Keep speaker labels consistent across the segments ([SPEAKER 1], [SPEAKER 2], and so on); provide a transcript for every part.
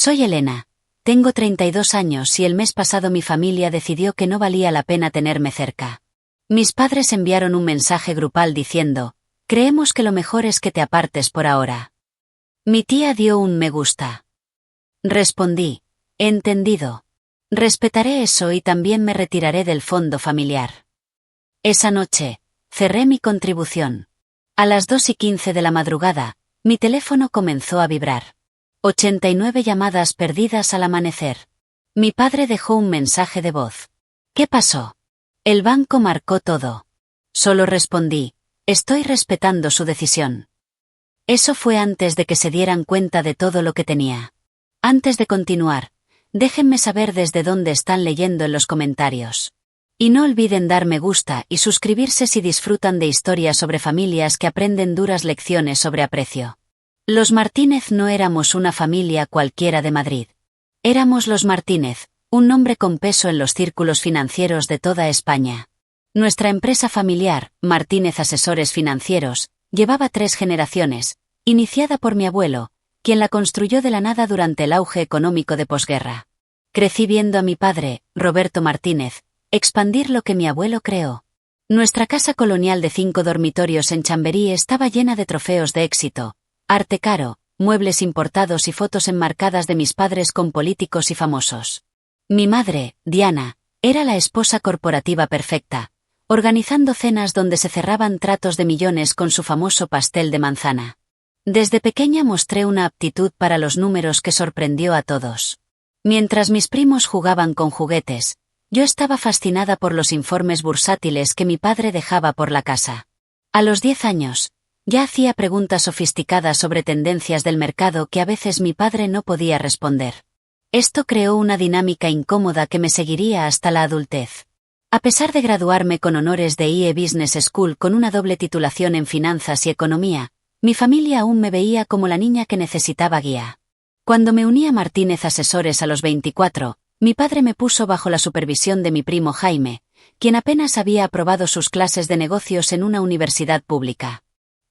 [SPEAKER 1] Soy Elena. Tengo 32 años y el mes pasado mi familia decidió que no valía la pena tenerme cerca. Mis padres enviaron un mensaje grupal diciendo, creemos que lo mejor es que te apartes por ahora. Mi tía dio un me gusta. Respondí, entendido. Respetaré eso y también me retiraré del fondo familiar. Esa noche, cerré mi contribución. A las 2:15 de la madrugada, mi teléfono comenzó a vibrar. 89 llamadas perdidas al amanecer. Mi padre dejó un mensaje de voz. ¿Qué pasó? El banco marcó todo. Solo respondí, estoy respetando su decisión. Eso fue antes de que se dieran cuenta de todo lo que tenía. Antes de continuar, déjenme saber desde dónde están leyendo en los comentarios. Y no olviden dar me gusta y suscribirse si disfrutan de historias sobre familias que aprenden duras lecciones sobre aprecio. Los Martínez no éramos una familia cualquiera de Madrid. Éramos los Martínez, un nombre con peso en los círculos financieros de toda España. Nuestra empresa familiar, Martínez Asesores Financieros, llevaba 3 generaciones, iniciada por mi abuelo, quien la construyó de la nada durante el auge económico de posguerra. Crecí viendo a mi padre, Roberto Martínez, expandir lo que mi abuelo creó. Nuestra casa colonial de 5 dormitorios en Chamberí estaba llena de trofeos de éxito, arte caro, muebles importados y fotos enmarcadas de mis padres con políticos y famosos. Mi madre, Diana, era la esposa corporativa perfecta, organizando cenas donde se cerraban tratos de millones con su famoso pastel de manzana. Desde pequeña mostré una aptitud para los números que sorprendió a todos. Mientras mis primos jugaban con juguetes, yo estaba fascinada por los informes bursátiles que mi padre dejaba por la casa. A los 10 años, ya hacía preguntas sofisticadas sobre tendencias del mercado que a veces mi padre no podía responder. Esto creó una dinámica incómoda que me seguiría hasta la adultez. A pesar de graduarme con honores de IE Business School con una doble titulación en finanzas y economía, mi familia aún me veía como la niña que necesitaba guía. Cuando me uní a Martínez Asesores a los 24, mi padre me puso bajo la supervisión de mi primo Jaime, quien apenas había aprobado sus clases de negocios en una universidad pública.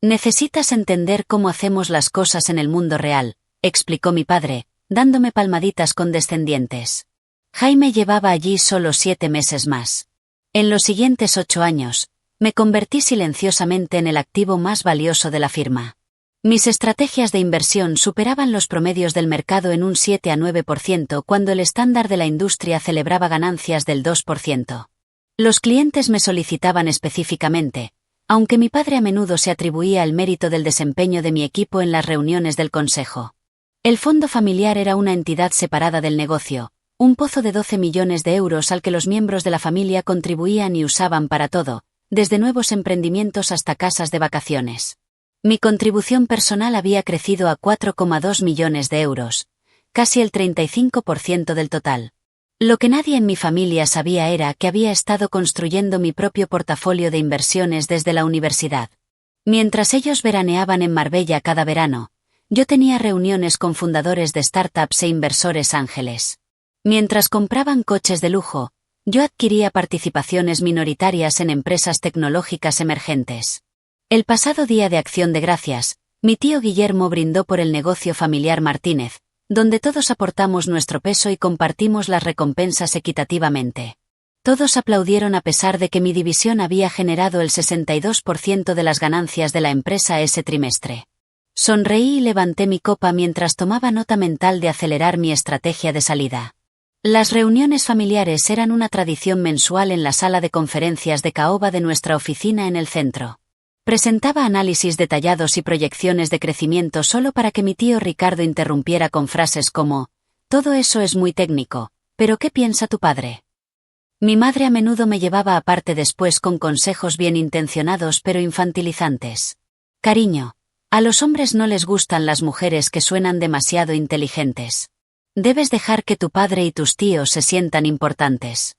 [SPEAKER 1] Necesitas entender cómo hacemos las cosas en el mundo real, explicó mi padre, dándome palmaditas condescendientes. Jaime llevaba allí solo 7 meses más. En los siguientes 8 años, me convertí silenciosamente en el activo más valioso de la firma. Mis estrategias de inversión superaban los promedios del mercado en un 7 a 9% cuando el estándar de la industria celebraba ganancias del 2%. Los clientes me solicitaban específicamente, aunque mi padre a menudo se atribuía el mérito del desempeño de mi equipo en las reuniones del consejo. El fondo familiar era una entidad separada del negocio, un pozo de 12 millones de euros al que los miembros de la familia contribuían y usaban para todo, desde nuevos emprendimientos hasta casas de vacaciones. Mi contribución personal había crecido a 4,2 millones de euros, casi el 35% del total. Lo que nadie en mi familia sabía era que había estado construyendo mi propio portafolio de inversiones desde la universidad. Mientras ellos veraneaban en Marbella cada verano, yo tenía reuniones con fundadores de startups e inversores ángeles. Mientras compraban coches de lujo, yo adquiría participaciones minoritarias en empresas tecnológicas emergentes. El pasado Día de Acción de Gracias, mi tío Guillermo brindó por el negocio familiar Martínez, donde todos aportamos nuestro peso y compartimos las recompensas equitativamente. Todos aplaudieron a pesar de que mi división había generado el 62% de las ganancias de la empresa ese trimestre. Sonreí y levanté mi copa mientras tomaba nota mental de acelerar mi estrategia de salida. Las reuniones familiares eran una tradición mensual en la sala de conferencias de caoba de nuestra oficina en el centro. Presentaba análisis detallados y proyecciones de crecimiento solo para que mi tío Ricardo interrumpiera con frases como, todo eso es muy técnico, pero ¿qué piensa tu padre? Mi madre a menudo me llevaba aparte después con consejos bien intencionados pero infantilizantes. Cariño, a los hombres no les gustan las mujeres que suenan demasiado inteligentes. Debes dejar que tu padre y tus tíos se sientan importantes.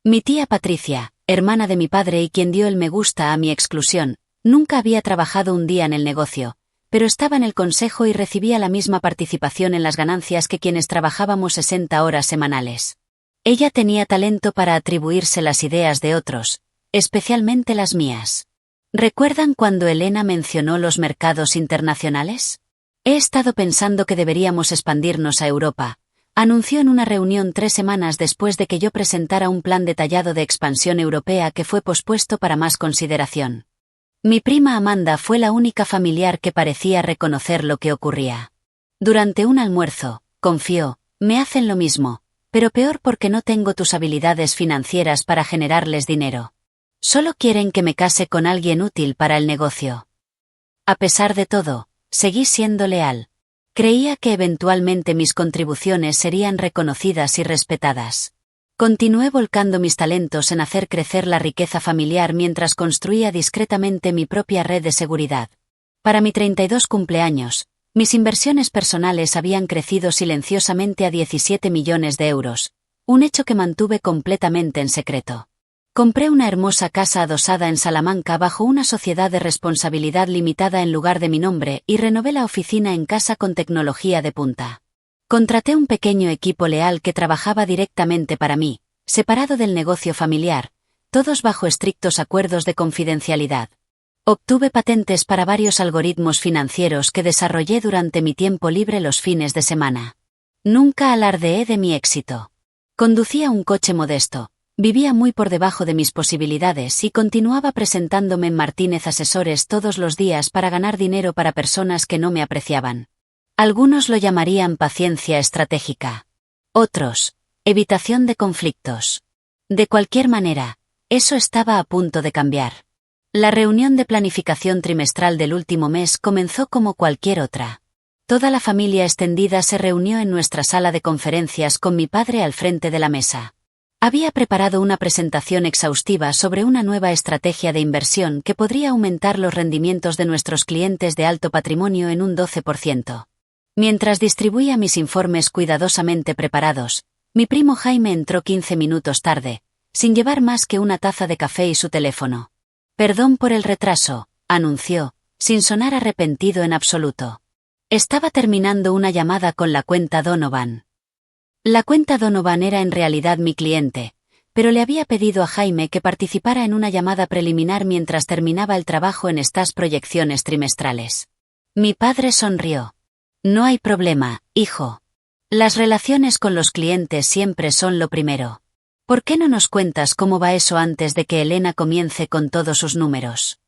[SPEAKER 1] Mi tía Patricia, hermana de mi padre y quien dio el me gusta a mi exclusión, nunca había trabajado un día en el negocio, pero estaba en el consejo y recibía la misma participación en las ganancias que quienes trabajábamos 60 horas semanales. Ella tenía talento para atribuirse las ideas de otros, especialmente las mías. ¿Recuerdan cuando Elena mencionó los mercados internacionales? He estado pensando que deberíamos expandirnos a Europa, anunció en una reunión 3 semanas después de que yo presentara un plan detallado de expansión europea que fue pospuesto para más consideración. Mi prima Amanda fue la única familiar que parecía reconocer lo que ocurría. Durante un almuerzo, confió, me hacen lo mismo, pero peor porque no tengo tus habilidades financieras para generarles dinero. Solo quieren que me case con alguien útil para el negocio. A pesar de todo, seguí siendo leal. Creía que eventualmente mis contribuciones serían reconocidas y respetadas. Continué volcando mis talentos en hacer crecer la riqueza familiar mientras construía discretamente mi propia red de seguridad. Para mi 32 cumpleaños, mis inversiones personales habían crecido silenciosamente a 17 millones de euros, un hecho que mantuve completamente en secreto. Compré una hermosa casa adosada en Salamanca bajo una sociedad de responsabilidad limitada en lugar de mi nombre y renové la oficina en casa con tecnología de punta. Contraté un pequeño equipo leal que trabajaba directamente para mí, separado del negocio familiar, todos bajo estrictos acuerdos de confidencialidad. Obtuve patentes para varios algoritmos financieros que desarrollé durante mi tiempo libre los fines de semana. Nunca alardeé de mi éxito. Conducía un coche modesto. Vivía muy por debajo de mis posibilidades y continuaba presentándome en Martínez Asesores todos los días para ganar dinero para personas que no me apreciaban. Algunos lo llamarían paciencia estratégica. Otros, evitación de conflictos. De cualquier manera, eso estaba a punto de cambiar. La reunión de planificación trimestral del último mes comenzó como cualquier otra. Toda la familia extendida se reunió en nuestra sala de conferencias con mi padre al frente de la mesa. Había preparado una presentación exhaustiva sobre una nueva estrategia de inversión que podría aumentar los rendimientos de nuestros clientes de alto patrimonio en un 12%. Mientras distribuía mis informes cuidadosamente preparados, mi primo Jaime entró 15 minutos tarde, sin llevar más que una taza de café y su teléfono. Perdón por el retraso, anunció, sin sonar arrepentido en absoluto. Estaba terminando una llamada con la cuenta Donovan. La cuenta Donovan era en realidad mi cliente, pero le había pedido a Jaime que participara en una llamada preliminar mientras terminaba el trabajo en estas proyecciones trimestrales. Mi padre sonrió. No hay problema, hijo. Las relaciones con los clientes siempre son lo primero. ¿Por qué no nos cuentas cómo va eso antes de que Elena comience con todos sus números?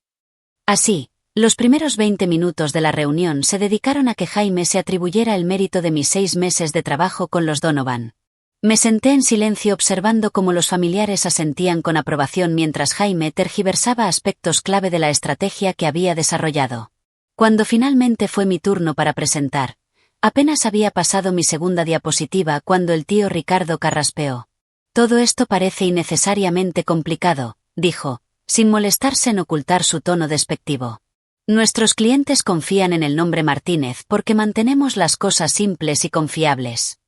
[SPEAKER 1] Así, los primeros 20 minutos de la reunión se dedicaron a que Jaime se atribuyera el mérito de mis 6 meses de trabajo con los Donovan. Me senté en silencio observando cómo los familiares asentían con aprobación mientras Jaime tergiversaba aspectos clave de la estrategia que había desarrollado. Cuando finalmente fue mi turno para presentar, apenas había pasado mi segunda diapositiva cuando el tío Ricardo carraspeó. Todo esto parece innecesariamente complicado, dijo, sin molestarse en ocultar su tono despectivo. Nuestros clientes confían en el nombre Martínez porque mantenemos las cosas simples y confiables.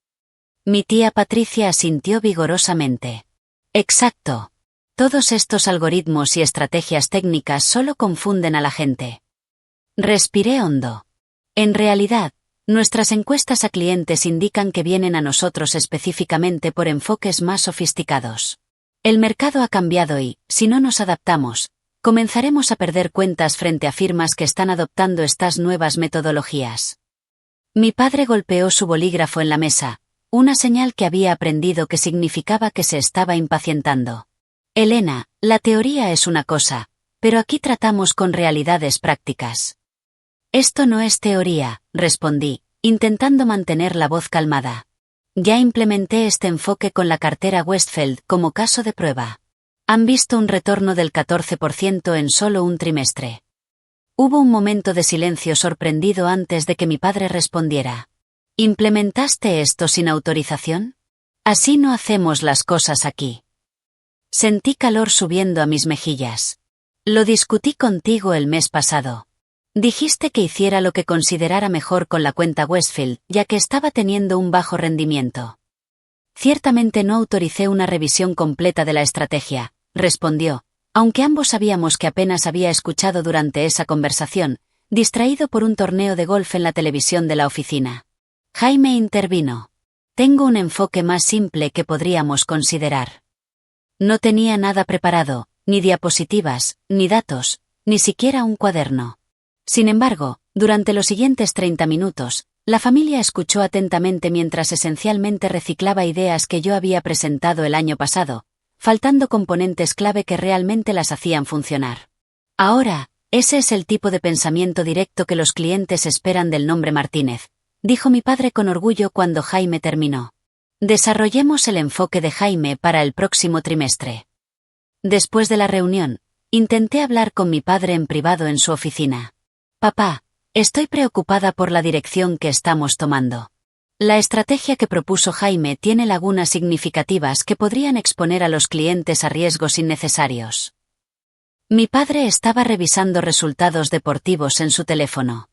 [SPEAKER 1] Mi tía Patricia asintió vigorosamente. Exacto. Todos estos algoritmos y estrategias técnicas solo confunden a la gente. Respiré hondo. En realidad, nuestras encuestas a clientes indican que vienen a nosotros específicamente por enfoques más sofisticados. El mercado ha cambiado y, si no nos adaptamos, comenzaremos a perder cuentas frente a firmas que están adoptando estas nuevas metodologías. Mi padre golpeó su bolígrafo en la mesa, una señal que había aprendido que significaba que se estaba impacientando. Elena, la teoría es una cosa, pero aquí tratamos con realidades prácticas. Esto no es teoría, respondí, intentando mantener la voz calmada. Ya implementé este enfoque con la cartera Westfield como caso de prueba. Han visto un retorno del 14% en solo un trimestre. Hubo un momento de silencio sorprendido antes de que mi padre respondiera. ¿Implementaste esto sin autorización? Así no hacemos las cosas aquí. Sentí calor subiendo a mis mejillas. Lo discutí contigo el mes pasado. Dijiste que hiciera lo que considerara mejor con la cuenta Westfield, ya que estaba teniendo un bajo rendimiento. Ciertamente no autoricé una revisión completa de la estrategia, respondió, aunque ambos sabíamos que apenas había escuchado durante esa conversación, distraído por un torneo de golf en la televisión de la oficina. Jaime intervino. Tengo un enfoque más simple que podríamos considerar. No tenía nada preparado, ni diapositivas, ni datos, ni siquiera un cuaderno. Sin embargo, durante los siguientes 30 minutos, la familia escuchó atentamente mientras esencialmente reciclaba ideas que yo había presentado el año pasado, faltando componentes clave que realmente las hacían funcionar. Ahora, ese es el tipo de pensamiento directo que los clientes esperan del nombre Martínez, dijo mi padre con orgullo cuando Jaime terminó. Desarrollemos el enfoque de Jaime para el próximo trimestre. Después de la reunión, intenté hablar con mi padre en privado en su oficina. Papá, estoy preocupada por la dirección que estamos tomando. La estrategia que propuso Jaime tiene lagunas significativas que podrían exponer a los clientes a riesgos innecesarios. Mi padre estaba revisando resultados deportivos en su teléfono.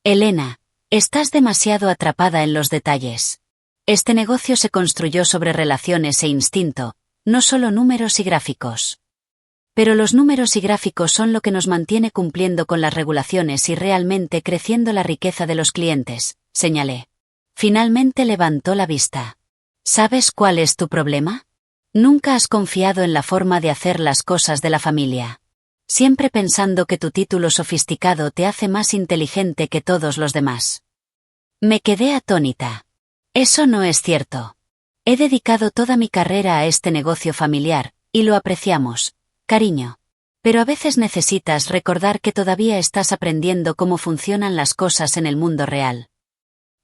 [SPEAKER 1] Elena, estás demasiado atrapada en los detalles. Este negocio se construyó sobre relaciones e instinto, no solo números y gráficos. Pero los números y gráficos son lo que nos mantiene cumpliendo con las regulaciones y realmente creciendo la riqueza de los clientes, señalé. Finalmente levantó la vista. ¿Sabes cuál es tu problema? Nunca has confiado en la forma de hacer las cosas de la familia. Siempre pensando que tu título sofisticado te hace más inteligente que todos los demás. Me quedé atónita. Eso no es cierto. He dedicado toda mi carrera a este negocio familiar, y lo apreciamos, cariño. Pero a veces necesitas recordar que todavía estás aprendiendo cómo funcionan las cosas en el mundo real.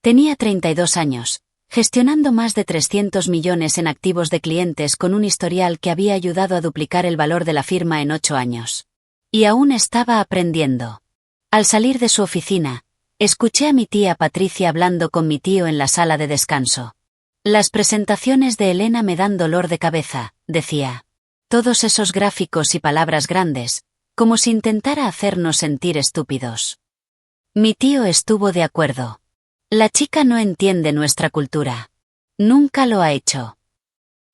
[SPEAKER 1] Tenía 32 años, gestionando más de 300 millones en activos de clientes con un historial que había ayudado a duplicar el valor de la firma en 8 años. Y aún estaba aprendiendo. Al salir de su oficina, escuché a mi tía Patricia hablando con mi tío en la sala de descanso. Las presentaciones de Elena me dan dolor de cabeza, decía. Todos esos gráficos y palabras grandes, como si intentara hacernos sentir estúpidos. Mi tío estuvo de acuerdo. La chica no entiende nuestra cultura. Nunca lo ha hecho.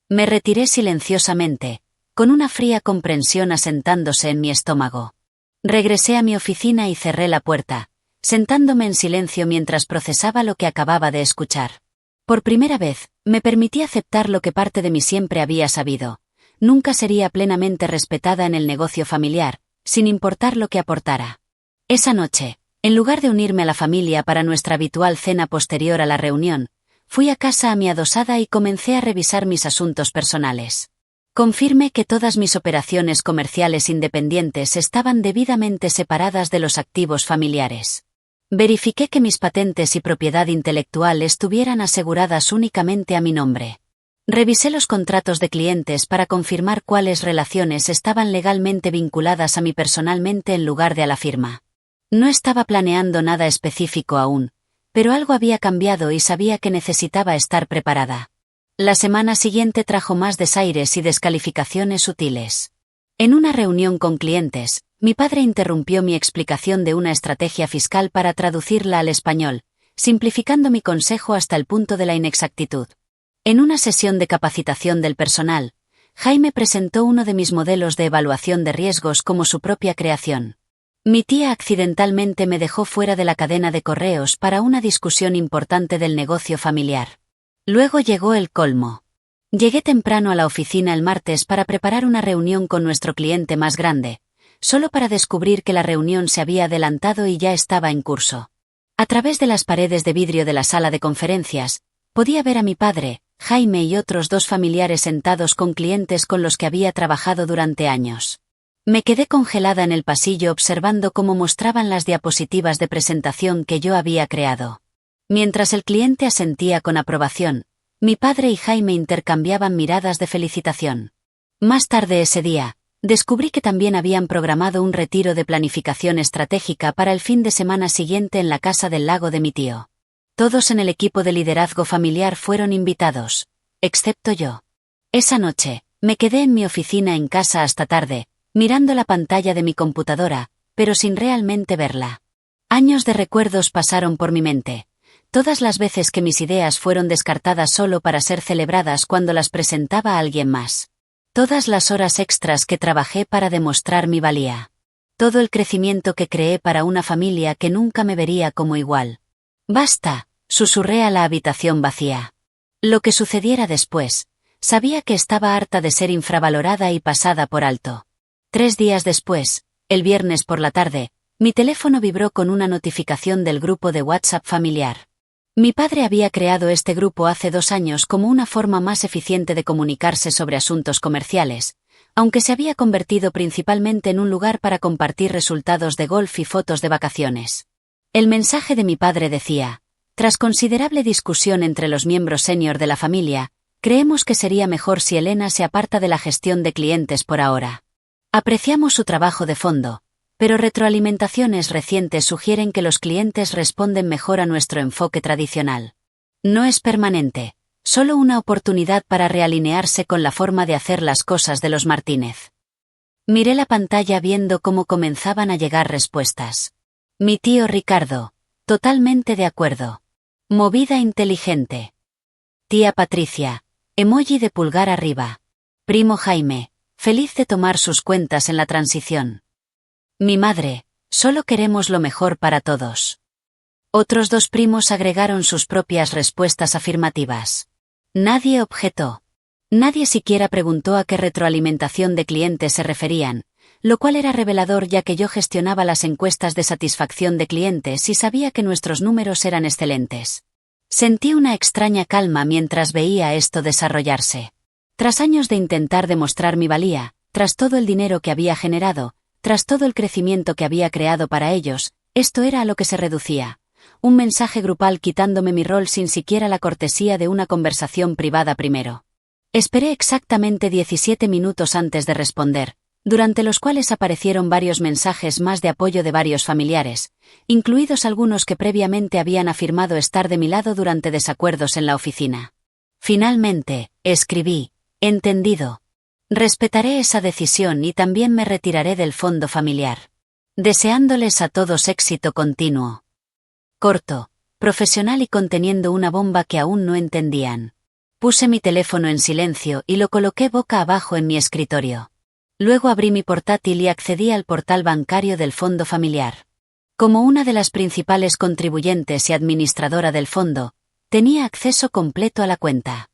[SPEAKER 1] Me retiré silenciosamente, con una fría comprensión asentándose en mi estómago. Regresé a mi oficina y cerré la puerta, sentándome en silencio mientras procesaba lo que acababa de escuchar. Por primera vez, me permití aceptar lo que parte de mí siempre había sabido. Nunca sería plenamente respetada en el negocio familiar, sin importar lo que aportara. Esa noche, en lugar de unirme a la familia para nuestra habitual cena posterior a la reunión, fui a casa a mi adosada y comencé a revisar mis asuntos personales. Confirmé que todas mis operaciones comerciales independientes estaban debidamente separadas de los activos familiares. Verifiqué que mis patentes y propiedad intelectual estuvieran aseguradas únicamente a mi nombre. Revisé los contratos de clientes para confirmar cuáles relaciones estaban legalmente vinculadas a mí personalmente en lugar de a la firma. No estaba planeando nada específico aún, pero algo había cambiado y sabía que necesitaba estar preparada. La semana siguiente trajo más desaires y descalificaciones sutiles. En una reunión con clientes, mi padre interrumpió mi explicación de una estrategia fiscal para traducirla al español, simplificando mi consejo hasta el punto de la inexactitud. En una sesión de capacitación del personal, Jaime presentó uno de mis modelos de evaluación de riesgos como su propia creación. Mi tía accidentalmente me dejó fuera de la cadena de correos para una discusión importante del negocio familiar. Luego llegó el colmo. Llegué temprano a la oficina el martes para preparar una reunión con nuestro cliente más grande, solo para descubrir que la reunión se había adelantado y ya estaba en curso. A través de las paredes de vidrio de la sala de conferencias, podía ver a mi padre, Jaime y otros 2 familiares sentados con clientes con los que había trabajado durante años. Me quedé congelada en el pasillo observando cómo mostraban las diapositivas de presentación que yo había creado. Mientras el cliente asentía con aprobación, mi padre y Jaime intercambiaban miradas de felicitación. Más tarde ese día, descubrí que también habían programado un retiro de planificación estratégica para el fin de semana siguiente en la casa del lago de mi tío. Todos en el equipo de liderazgo familiar fueron invitados, excepto yo. Esa noche, me quedé en mi oficina en casa hasta tarde, mirando la pantalla de mi computadora, pero sin realmente verla. Años de recuerdos pasaron por mi mente. Todas las veces que mis ideas fueron descartadas solo para ser celebradas cuando las presentaba a alguien más. Todas las horas extras que trabajé para demostrar mi valía. Todo el crecimiento que creé para una familia que nunca me vería como igual. Basta, susurré a la habitación vacía. Lo que sucediera después, sabía que estaba harta de ser infravalorada y pasada por alto. 3 días después, el viernes por la tarde, Mi teléfono vibró con una notificación del grupo de WhatsApp familiar. Mi padre había creado este grupo hace 2 años como una forma más eficiente de comunicarse sobre asuntos comerciales, aunque se había convertido principalmente en un lugar para compartir resultados de golf y fotos de vacaciones. El mensaje de mi padre decía: tras considerable discusión entre los miembros senior de la familia, creemos que sería mejor si Elena se aparta de la gestión de clientes por ahora. Apreciamos su trabajo de fondo, pero retroalimentaciones recientes sugieren que los clientes responden mejor a nuestro enfoque tradicional. No es permanente, solo una oportunidad para realinearse con la forma de hacer las cosas de los Martínez. Miré la pantalla viendo cómo comenzaban a llegar respuestas. Mi tío Ricardo: totalmente de acuerdo. Movida inteligente. Tía Patricia: emoji de pulgar arriba. Primo Jaime: feliz de tomar sus cuentas en la transición. Mi madre: solo queremos lo mejor para todos. Otros 2 primos agregaron sus propias respuestas afirmativas. Nadie objetó. Nadie siquiera preguntó a qué retroalimentación de clientes se referían, lo cual era revelador ya que yo gestionaba las encuestas de satisfacción de clientes y sabía que nuestros números eran excelentes. Sentí una extraña calma mientras veía esto desarrollarse. Tras años de intentar demostrar mi valía, tras todo el dinero que había generado, tras todo el crecimiento que había creado para ellos, esto era a lo que se reducía: un mensaje grupal quitándome mi rol sin siquiera la cortesía de una conversación privada primero. Esperé exactamente 17 minutos antes de responder, durante los cuales aparecieron varios mensajes más de apoyo de varios familiares, incluidos algunos que previamente habían afirmado estar de mi lado durante desacuerdos en la oficina. Finalmente, escribí: entendido. Respetaré esa decisión y también me retiraré del fondo familiar. Deseándoles a todos éxito continuo. Corto, profesional y conteniendo una bomba que aún no entendían. Puse mi teléfono en silencio y lo coloqué boca abajo en mi escritorio. Luego abrí mi portátil y accedí al portal bancario del fondo familiar. Como una de las principales contribuyentes y administradora del fondo, tenía acceso completo a la cuenta.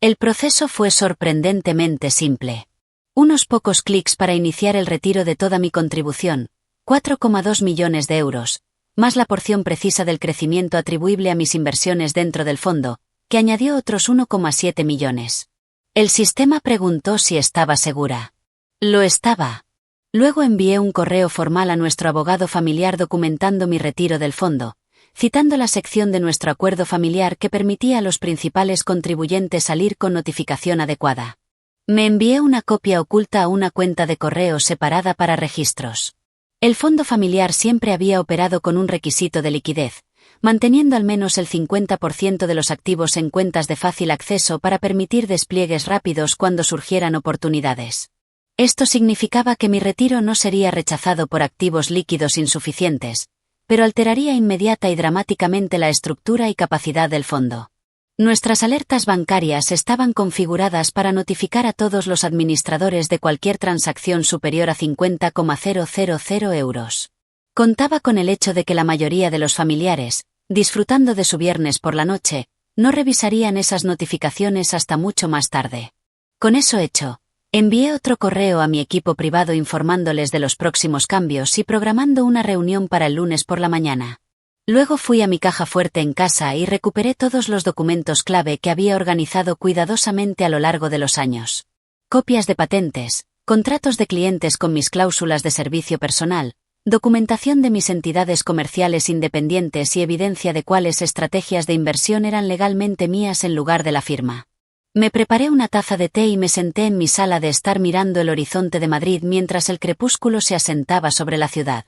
[SPEAKER 1] El proceso fue sorprendentemente simple. Unos pocos clics para iniciar el retiro de toda mi contribución, 4,2 millones de euros, más la porción precisa del crecimiento atribuible a mis inversiones dentro del fondo, que añadió otros 1,7 millones. El sistema preguntó si estaba segura. Lo estaba. Luego envié un correo formal a nuestro abogado familiar documentando mi retiro del fondo, citando la sección de nuestro acuerdo familiar que permitía a los principales contribuyentes salir con notificación adecuada. Me envié una copia oculta a una cuenta de correo separada para registros. El fondo familiar siempre había operado con un requisito de liquidez, manteniendo al menos el 50% de los activos en cuentas de fácil acceso para permitir despliegues rápidos cuando surgieran oportunidades. Esto significaba que mi retiro no sería rechazado por activos líquidos insuficientes, pero alteraría inmediata y dramáticamente la estructura y capacidad del fondo. Nuestras alertas bancarias estaban configuradas para notificar a todos los administradores de cualquier transacción superior a 50,000 euros. Contaba con el hecho de que la mayoría de los familiares, disfrutando de su viernes por la noche, no revisarían esas notificaciones hasta mucho más tarde. Con eso hecho, envié otro correo a mi equipo privado informándoles de los próximos cambios y programando una reunión para el lunes por la mañana. Luego fui a mi caja fuerte en casa y recuperé todos los documentos clave que había organizado cuidadosamente a lo largo de los años. Copias de patentes, contratos de clientes con mis cláusulas de servicio personal, documentación de mis entidades comerciales independientes y evidencia de cuáles estrategias de inversión eran legalmente mías en lugar de la firma. Me preparé una taza de té y me senté en mi sala de estar mirando el horizonte de Madrid mientras el crepúsculo se asentaba sobre la ciudad.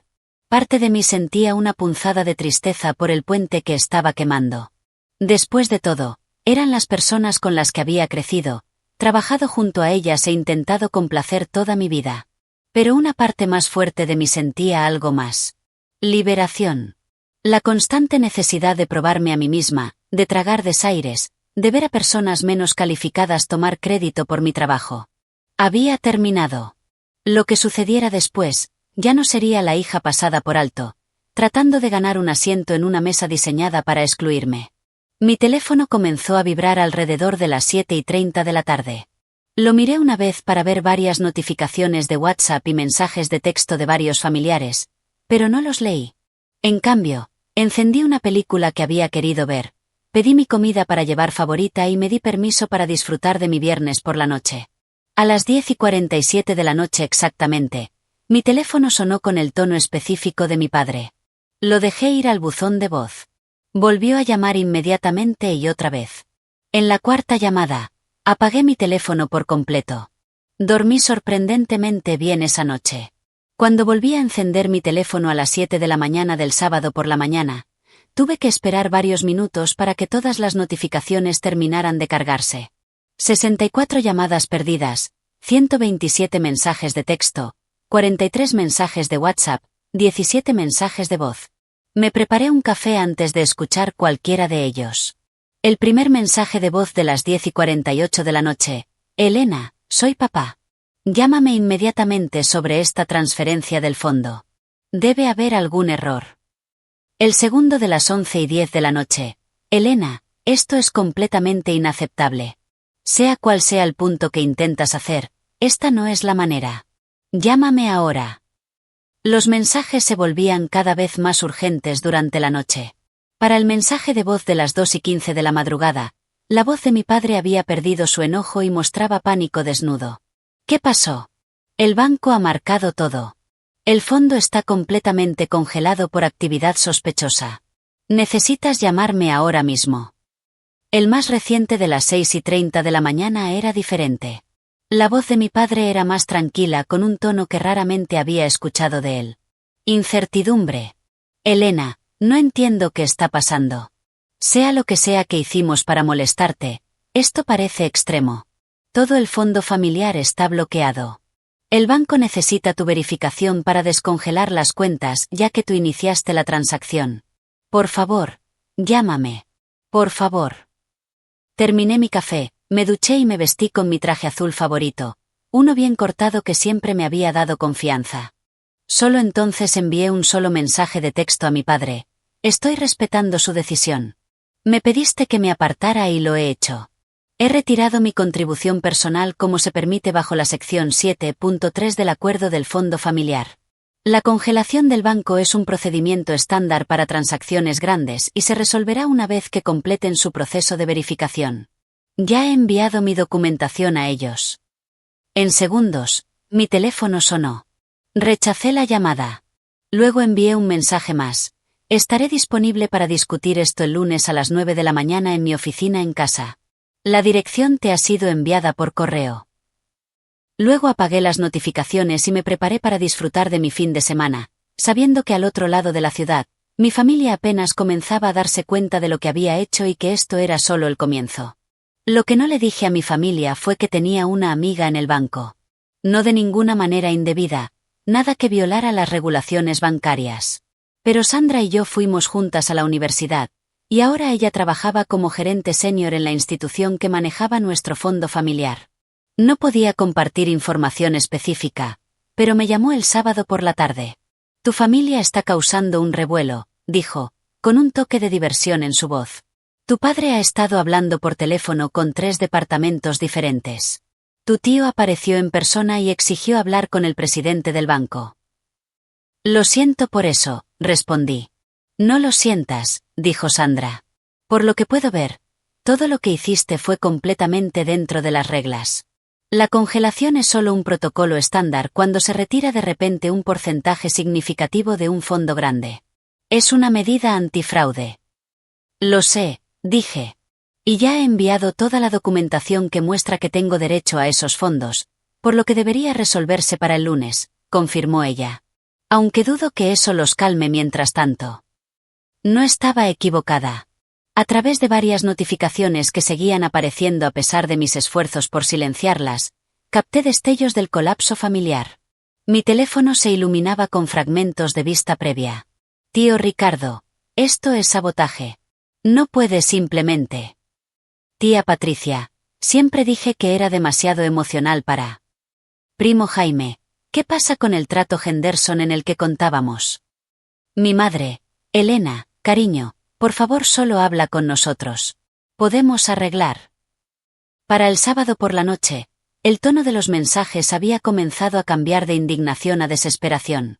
[SPEAKER 1] Parte de mí sentía una punzada de tristeza por el puente que estaba quemando. Después de todo, eran las personas con las que había crecido, trabajado junto a ellas e intentado complacer toda mi vida. Pero una parte más fuerte de mí sentía algo más. Liberación. La constante necesidad de probarme a mí misma, de tragar desaires, de ver a personas menos calificadas tomar crédito por mi trabajo. Había terminado. Lo que sucediera después, ya no sería la hija pasada por alto, tratando de ganar un asiento en una mesa diseñada para excluirme. Mi teléfono comenzó a vibrar alrededor de las 7:30 de la tarde. Lo miré una vez para ver varias notificaciones de WhatsApp y mensajes de texto de varios familiares, pero no los leí. En cambio, encendí una película que había querido ver, pedí mi comida para llevar favorita y me di permiso para disfrutar de mi viernes por la noche. A las 10:47 de la noche exactamente, mi teléfono sonó con el tono específico de mi padre. Lo dejé ir al buzón de voz. Volvió a llamar inmediatamente y otra vez. En la cuarta llamada, apagué mi teléfono por completo. Dormí sorprendentemente bien esa noche. Cuando volví a encender mi teléfono a las 7 de la mañana del sábado por la mañana, tuve que esperar varios minutos para que todas las notificaciones terminaran de cargarse. 64 llamadas perdidas, 127 mensajes de texto, 43 mensajes de WhatsApp, 17 mensajes de voz. Me preparé un café antes de escuchar cualquiera de ellos. El primer mensaje de voz de las 10:48 de la noche. Elena, soy papá. Llámame inmediatamente sobre esta transferencia del fondo. Debe haber algún error. El segundo de las 11:10 de la noche. Elena, esto es completamente inaceptable. Sea cual sea el punto que intentas hacer, esta no es la manera. Llámame ahora. Los mensajes se volvían cada vez más urgentes durante la noche. Para el mensaje de voz de las 2:15 de la madrugada, la voz de mi padre había perdido su enojo y mostraba pánico desnudo. ¿Qué pasó? El banco ha marcado todo. El fondo está completamente congelado por actividad sospechosa. Necesitas llamarme ahora mismo. El más reciente de las 6:30 de la mañana era diferente. La voz de mi padre era más tranquila con un tono que raramente había escuchado de él. Incertidumbre. Elena, no entiendo qué está pasando. Sea lo que sea que hicimos para molestarte, esto parece extremo. Todo el fondo familiar está bloqueado. El banco necesita tu verificación para descongelar las cuentas ya que tú iniciaste la transacción. Por favor, llámame. Por favor. Terminé mi café, me duché y me vestí con mi traje azul favorito, uno bien cortado que siempre me había dado confianza. Solo entonces envié un solo mensaje de texto a mi padre. Estoy respetando su decisión. Me pediste que me apartara y lo he hecho. He retirado mi contribución personal como se permite bajo la sección 7.3 del Acuerdo del Fondo Familiar. La congelación del banco es un procedimiento estándar para transacciones grandes y se resolverá una vez que completen su proceso de verificación. Ya he enviado mi documentación a ellos. En segundos, mi teléfono sonó. Rechacé la llamada. Luego envié un mensaje más. Estaré disponible para discutir esto el lunes a las 9 de la mañana en mi oficina en casa. La dirección te ha sido enviada por correo. Luego apagué las notificaciones y me preparé para disfrutar de mi fin de semana, sabiendo que al otro lado de la ciudad, mi familia apenas comenzaba a darse cuenta de lo que había hecho y que esto era solo el comienzo. Lo que no le dije a mi familia fue que tenía una amiga en el banco. No de ninguna manera indebida, nada que violara las regulaciones bancarias. Pero Sandra y yo fuimos juntas a la universidad, y ahora ella trabajaba como gerente senior en la institución que manejaba nuestro fondo familiar. No podía compartir información específica, pero me llamó el sábado por la tarde. Tu familia está causando un revuelo, dijo, con un toque de diversión en su voz. Tu padre ha estado hablando por teléfono con 3 departamentos diferentes. Tu tío apareció en persona y exigió hablar con el presidente del banco. Lo siento por eso, respondí. No lo sientas, dijo Sandra. Por lo que puedo ver, todo lo que hiciste fue completamente dentro de las reglas. La congelación es solo un protocolo estándar cuando se retira de repente un porcentaje significativo de un fondo grande. Es una medida antifraude. Lo sé, dije. Y ya he enviado toda la documentación que muestra que tengo derecho a esos fondos, por lo que debería resolverse para el lunes, confirmó ella. Aunque dudo que eso los calme mientras tanto. No estaba equivocada. A través de varias notificaciones que seguían apareciendo a pesar de mis esfuerzos por silenciarlas, capté destellos del colapso familiar. Mi teléfono se iluminaba con fragmentos de vista previa. Tío Ricardo, esto es sabotaje. No puedes simplemente. Tía Patricia, siempre dije que era demasiado emocional para. Primo Jaime, ¿qué pasa con el trato Henderson en el que contábamos? Mi madre, Elena, cariño. Por favor, solo habla con nosotros. Podemos arreglar. Para el sábado por la noche, el tono de los mensajes había comenzado a cambiar de indignación a desesperación.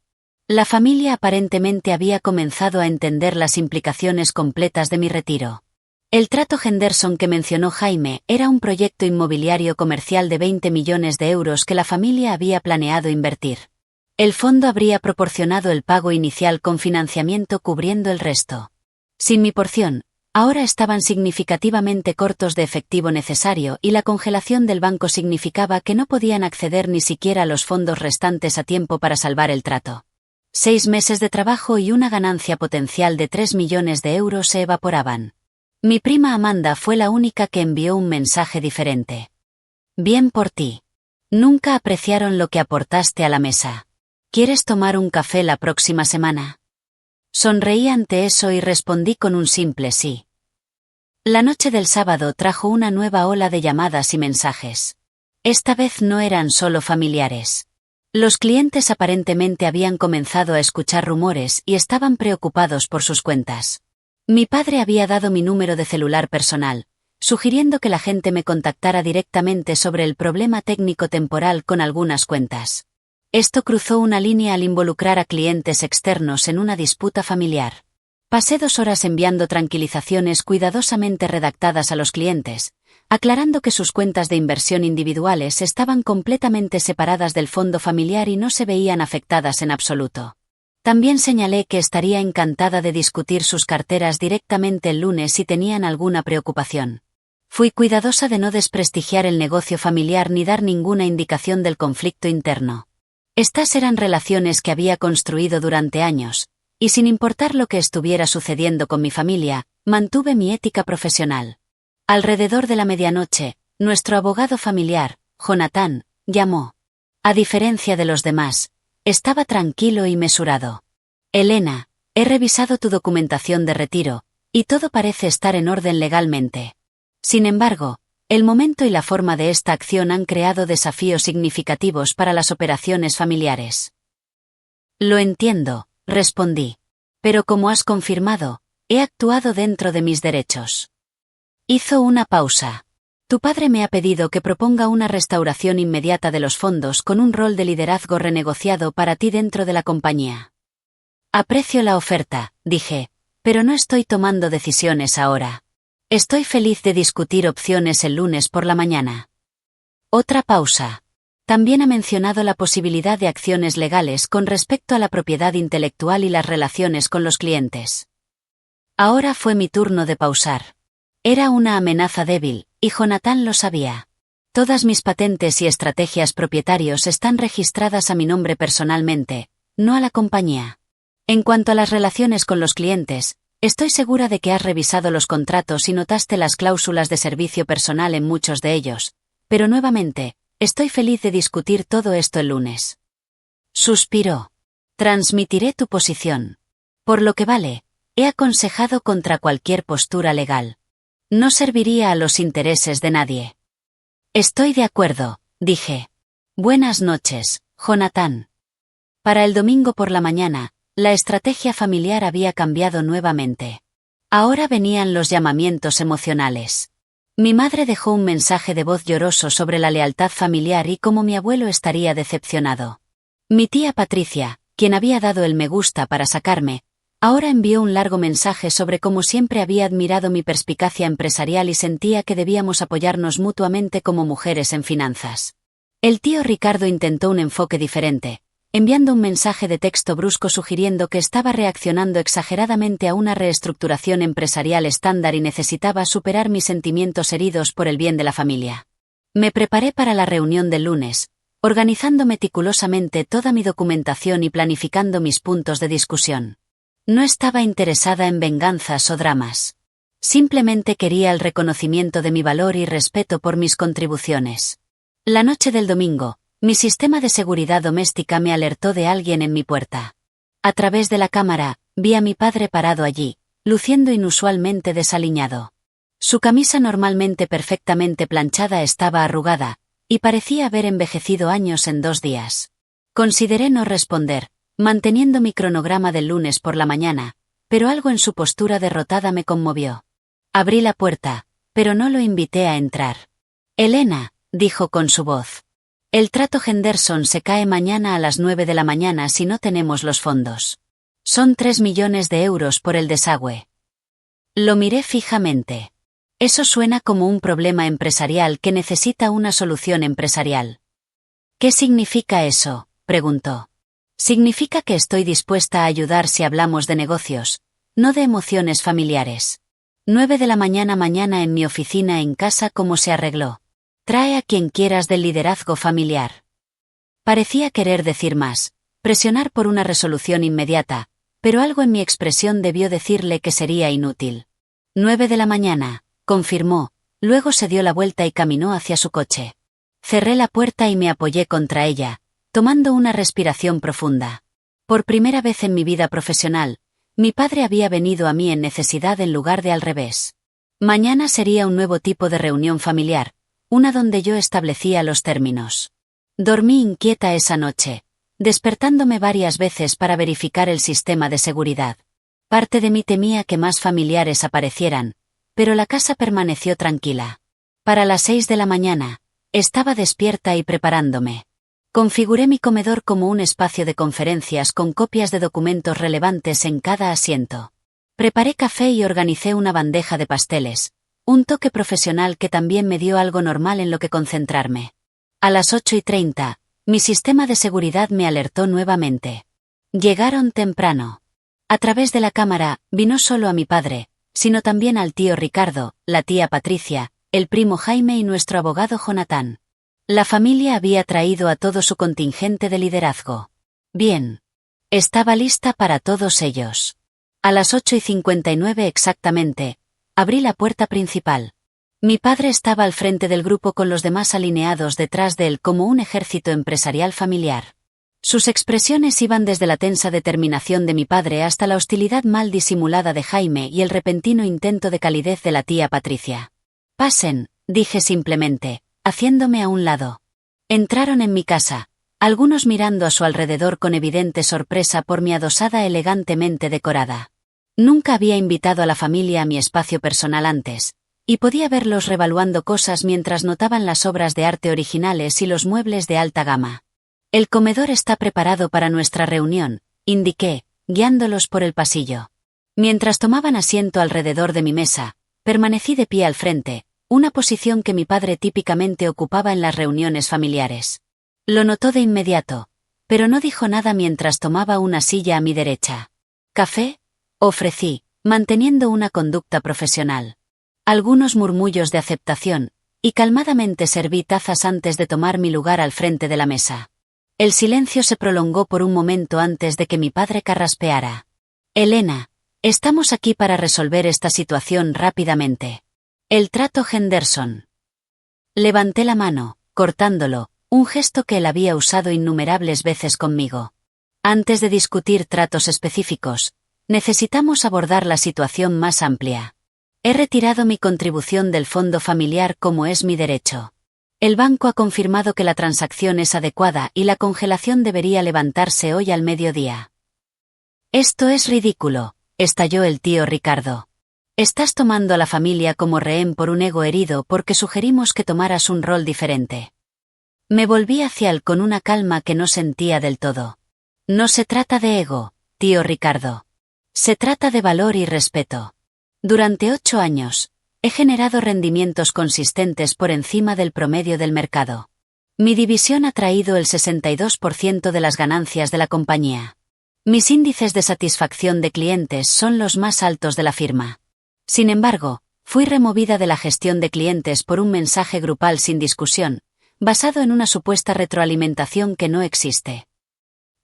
[SPEAKER 1] La familia aparentemente había comenzado a entender las implicaciones completas de mi retiro. El trato Henderson que mencionó Jaime era un proyecto inmobiliario comercial de 20 millones de euros que la familia había planeado invertir. El fondo habría proporcionado el pago inicial con financiamiento cubriendo el resto. Sin mi porción, ahora estaban significativamente cortos de efectivo necesario y la congelación del banco significaba que no podían acceder ni siquiera a los fondos restantes a tiempo para salvar el trato. 6 meses de trabajo y una ganancia potencial de 3 millones de euros se evaporaban. Mi prima Amanda fue la única que envió un mensaje diferente. Bien por ti. Nunca apreciaron lo que aportaste a la mesa. ¿Quieres tomar un café la próxima semana? Sonreí ante eso y respondí con un simple sí. La noche del sábado trajo una nueva ola de llamadas y mensajes. Esta vez no eran solo familiares. Los clientes aparentemente habían comenzado a escuchar rumores y estaban preocupados por sus cuentas. Mi padre había dado mi número de celular personal, sugiriendo que la gente me contactara directamente sobre el problema técnico temporal con algunas cuentas. Esto cruzó una línea al involucrar a clientes externos en una disputa familiar. Pasé 2 horas enviando tranquilizaciones cuidadosamente redactadas a los clientes, aclarando que sus cuentas de inversión individuales estaban completamente separadas del fondo familiar y no se veían afectadas en absoluto. También señalé que estaría encantada de discutir sus carteras directamente el lunes si tenían alguna preocupación. Fui cuidadosa de no desprestigiar el negocio familiar ni dar ninguna indicación del conflicto interno. Estas eran relaciones que había construido durante años, y sin importar lo que estuviera sucediendo con mi familia, mantuve mi ética profesional. Alrededor de la medianoche, nuestro abogado familiar, Jonathan, llamó. A diferencia de los demás, estaba tranquilo y mesurado. Elena, he revisado tu documentación de retiro, y todo parece estar en orden legalmente. Sin embargo, el momento y la forma de esta acción han creado desafíos significativos para las operaciones familiares. Lo entiendo, respondí. Pero como has confirmado, he actuado dentro de mis derechos. Hizo una pausa. Tu padre me ha pedido que proponga una restauración inmediata de los fondos con un rol de liderazgo renegociado para ti dentro de la compañía. Aprecio la oferta, dije, pero no estoy tomando decisiones ahora. Estoy feliz de discutir opciones el lunes por la mañana. Otra pausa. También ha mencionado la posibilidad de acciones legales con respecto a la propiedad intelectual y las relaciones con los clientes. Ahora fue mi turno de pausar. Era una amenaza débil, y Jonathan lo sabía. Todas mis patentes y estrategias propietarios están registradas a mi nombre personalmente, no a la compañía. En cuanto a las relaciones con los clientes, estoy segura de que has revisado los contratos y notaste las cláusulas de servicio personal en muchos de ellos, pero nuevamente, estoy feliz de discutir todo esto el lunes. Suspiró. Transmitiré tu posición. Por lo que vale, he aconsejado contra cualquier postura legal. No serviría a los intereses de nadie. Estoy de acuerdo, dije. Buenas noches, Jonathan. Para el domingo por la mañana, la estrategia familiar había cambiado nuevamente. Ahora venían los llamamientos emocionales. Mi madre dejó un mensaje de voz lloroso sobre la lealtad familiar y cómo mi abuelo estaría decepcionado. Mi tía Patricia, quien había dado el me gusta para sacarme, ahora envió un largo mensaje sobre cómo siempre había admirado mi perspicacia empresarial y sentía que debíamos apoyarnos mutuamente como mujeres en finanzas. El tío Ricardo intentó un enfoque diferente, enviando un mensaje de texto brusco sugiriendo que estaba reaccionando exageradamente a una reestructuración empresarial estándar y necesitaba superar mis sentimientos heridos por el bien de la familia. Me preparé para la reunión del lunes, organizando meticulosamente toda mi documentación y planificando mis puntos de discusión. No estaba interesada en venganzas o dramas. Simplemente quería el reconocimiento de mi valor y respeto por mis contribuciones. La noche del domingo, mi sistema de seguridad doméstica me alertó de alguien en mi puerta. A través de la cámara, vi a mi padre parado allí, luciendo inusualmente desaliñado. Su camisa normalmente perfectamente planchada estaba arrugada, y parecía haber envejecido años en 2 días. Consideré no responder, manteniendo mi cronograma del lunes por la mañana, pero algo en su postura derrotada me conmovió. Abrí la puerta, pero no lo invité a entrar. Elena, dijo con su voz. El trato Henderson se cae mañana a las 9 de la mañana si no tenemos los fondos. Son 3 millones de euros por el desagüe. Lo miré fijamente. Eso suena como un problema empresarial que necesita una solución empresarial. ¿Qué significa eso?, preguntó. Significa que estoy dispuesta a ayudar si hablamos de negocios, no de emociones familiares. 9 de la mañana en mi oficina en casa. ¿Cómo se arregló? Trae a quien quieras del liderazgo familiar. Parecía querer decir más, presionar por una resolución inmediata, pero algo en mi expresión debió decirle que sería inútil. 9 de la mañana, confirmó, luego se dio la vuelta y caminó hacia su coche. Cerré la puerta y me apoyé contra ella, tomando una respiración profunda. Por primera vez en mi vida profesional, mi padre había venido a mí en necesidad en lugar de al revés. Mañana sería un nuevo tipo de reunión familiar, una donde yo establecía los términos. Dormí inquieta esa noche, despertándome varias veces para verificar el sistema de seguridad. Parte de mí temía que más familiares aparecieran, pero la casa permaneció tranquila. Para las 6 de la mañana, estaba despierta y preparándome. Configuré mi comedor como un espacio de conferencias con copias de documentos relevantes en cada asiento. Preparé café y organicé una bandeja de pasteles, un toque profesional que también me dio algo normal en lo que concentrarme. A las 8:30, mi sistema de seguridad me alertó nuevamente. Llegaron temprano. A través de la cámara, vi no solo a mi padre, sino también al tío Ricardo, la tía Patricia, el primo Jaime y nuestro abogado Jonathan. La familia había traído a todo su contingente de liderazgo. Bien. Estaba lista para todos ellos. A las 8:59 exactamente, abrí la puerta principal. Mi padre estaba al frente del grupo con los demás alineados detrás de él como un ejército empresarial familiar. Sus expresiones iban desde la tensa determinación de mi padre hasta la hostilidad mal disimulada de Jaime y el repentino intento de calidez de la tía Patricia. «Pasen», dije simplemente, haciéndome a un lado. Entraron en mi casa, algunos mirando a su alrededor con evidente sorpresa por mi adosada elegantemente decorada. Nunca había invitado a la familia a mi espacio personal antes, y podía verlos revaluando cosas mientras notaban las obras de arte originales y los muebles de alta gama. «El comedor está preparado para nuestra reunión», indiqué, guiándolos por el pasillo. Mientras tomaban asiento alrededor de mi mesa, permanecí de pie al frente, una posición que mi padre típicamente ocupaba en las reuniones familiares. Lo notó de inmediato, pero no dijo nada mientras tomaba una silla a mi derecha. «¿Café?», ofrecí, manteniendo una conducta profesional. Algunos murmullos de aceptación, y calmadamente serví tazas antes de tomar mi lugar al frente de la mesa. El silencio se prolongó por un momento antes de que mi padre carraspeara. «Elena, estamos aquí para resolver esta situación rápidamente. El trato Henderson». Levanté la mano, cortándolo, un gesto que él había usado innumerables veces conmigo. «Antes de discutir tratos específicos, necesitamos abordar la situación más amplia. He retirado mi contribución del fondo familiar como es mi derecho. El banco ha confirmado que la transacción es adecuada y la congelación debería levantarse hoy al mediodía». «Esto es ridículo», estalló el tío Ricardo. «Estás tomando a la familia como rehén por un ego herido porque sugerimos que tomaras un rol diferente». Me volví hacia él con una calma que no sentía del todo. «No se trata de ego, tío Ricardo. Se trata de valor y respeto. Durante 8 años, he generado rendimientos consistentes por encima del promedio del mercado. Mi división ha traído el 62% de las ganancias de la compañía. Mis índices de satisfacción de clientes son los más altos de la firma. Sin embargo, fui removida de la gestión de clientes por un mensaje grupal sin discusión, basado en una supuesta retroalimentación que no existe.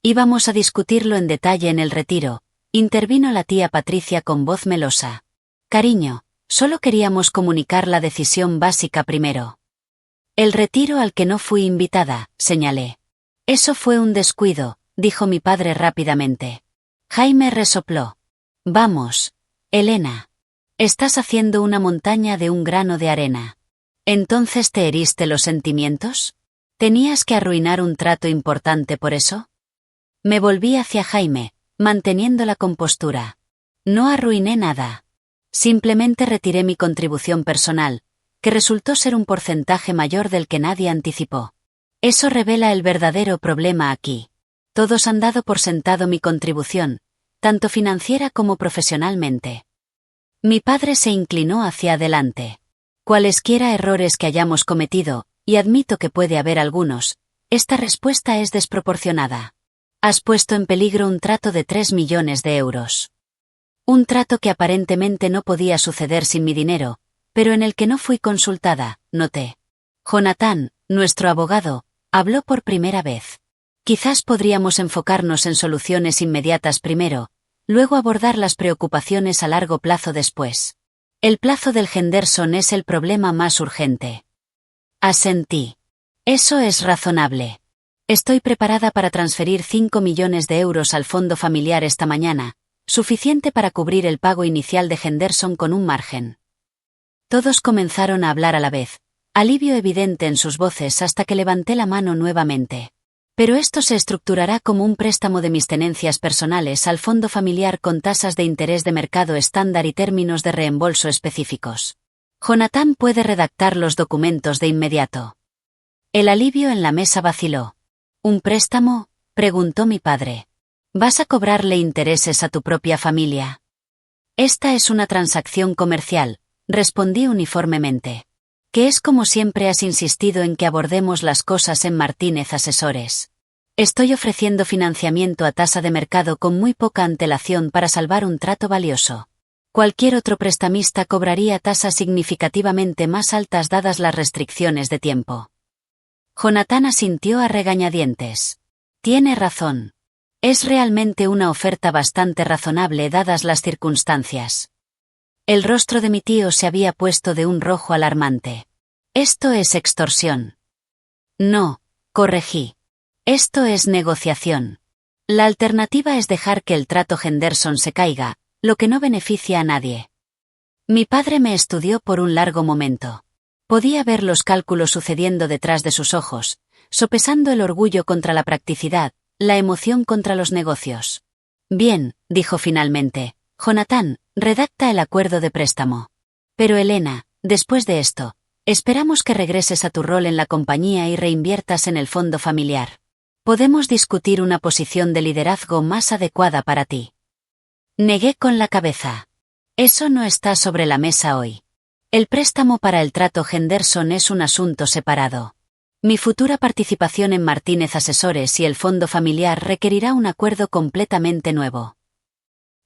[SPEAKER 1] Íbamos a discutirlo en detalle en el retiro», intervino la tía Patricia con voz melosa. «Cariño, solo queríamos comunicar la decisión básica primero». «El retiro al que no fui invitada», señalé. «Eso fue un descuido», dijo mi padre rápidamente. Jaime resopló. «Vamos, Elena. Estás haciendo una montaña de un grano de arena. ¿Entonces te heriste los sentimientos? ¿Tenías que arruinar un trato importante por eso?» Me volví hacia Jaime, manteniendo la compostura. «No arruiné nada. Simplemente retiré mi contribución personal, que resultó ser un porcentaje mayor del que nadie anticipó. Eso revela el verdadero problema aquí. Todos han dado por sentado mi contribución, tanto financiera como profesionalmente. Mi padre se inclinó hacia adelante. Cualesquiera errores que hayamos cometido, y admito que puede haber algunos, esta respuesta es desproporcionada. Has puesto en peligro un trato de 3 millones de euros. Un trato que aparentemente no podía suceder sin mi dinero, pero en el que no fui consultada, noté. Jonathan, nuestro abogado, habló por primera vez. Quizás podríamos enfocarnos en soluciones inmediatas primero, luego abordar las preocupaciones a largo plazo después. El plazo del Henderson es el problema más urgente. Asentí. Eso es razonable. Estoy preparada para transferir 5 millones de euros al fondo familiar esta mañana, suficiente para cubrir el pago inicial de Henderson con un margen. Todos comenzaron a hablar a la vez, alivio evidente en sus voces hasta que levanté la mano nuevamente. Pero esto se estructurará como un préstamo de mis tenencias personales al fondo familiar con tasas de interés de mercado estándar y términos de reembolso específicos. Jonathan puede redactar los documentos de inmediato. El alivio en la mesa vaciló. ¿Un préstamo?, preguntó mi padre. ¿Vas a cobrarle intereses a tu propia familia? Esta es una transacción comercial, respondí uniformemente. Que es como siempre has insistido en que abordemos las cosas en Martínez Asesores. Estoy ofreciendo financiamiento a tasa de mercado con muy poca antelación para salvar un trato valioso. Cualquier otro prestamista cobraría tasas significativamente más altas dadas las restricciones de tiempo. Jonathan asintió a regañadientes. Tiene razón. Es realmente una oferta bastante razonable dadas las circunstancias. El rostro de mi tío se había puesto de un rojo alarmante. Esto es extorsión. No, corregí. Esto es negociación. La alternativa es dejar que el trato Henderson se caiga, lo que no beneficia a nadie. Mi padre me estudió por un largo momento. Podía ver los cálculos sucediendo detrás de sus ojos, sopesando el orgullo contra la practicidad, la emoción contra los negocios. Bien, dijo finalmente, Jonathan, redacta el acuerdo de préstamo. Pero Elena, después de esto, esperamos que regreses a tu rol en la compañía y reinviertas en el fondo familiar. Podemos discutir una posición de liderazgo más adecuada para ti. Negué con la cabeza. Eso no está sobre la mesa hoy. El préstamo para el trato Henderson es un asunto separado. Mi futura participación en Martínez Asesores y el fondo familiar requerirá un acuerdo completamente nuevo.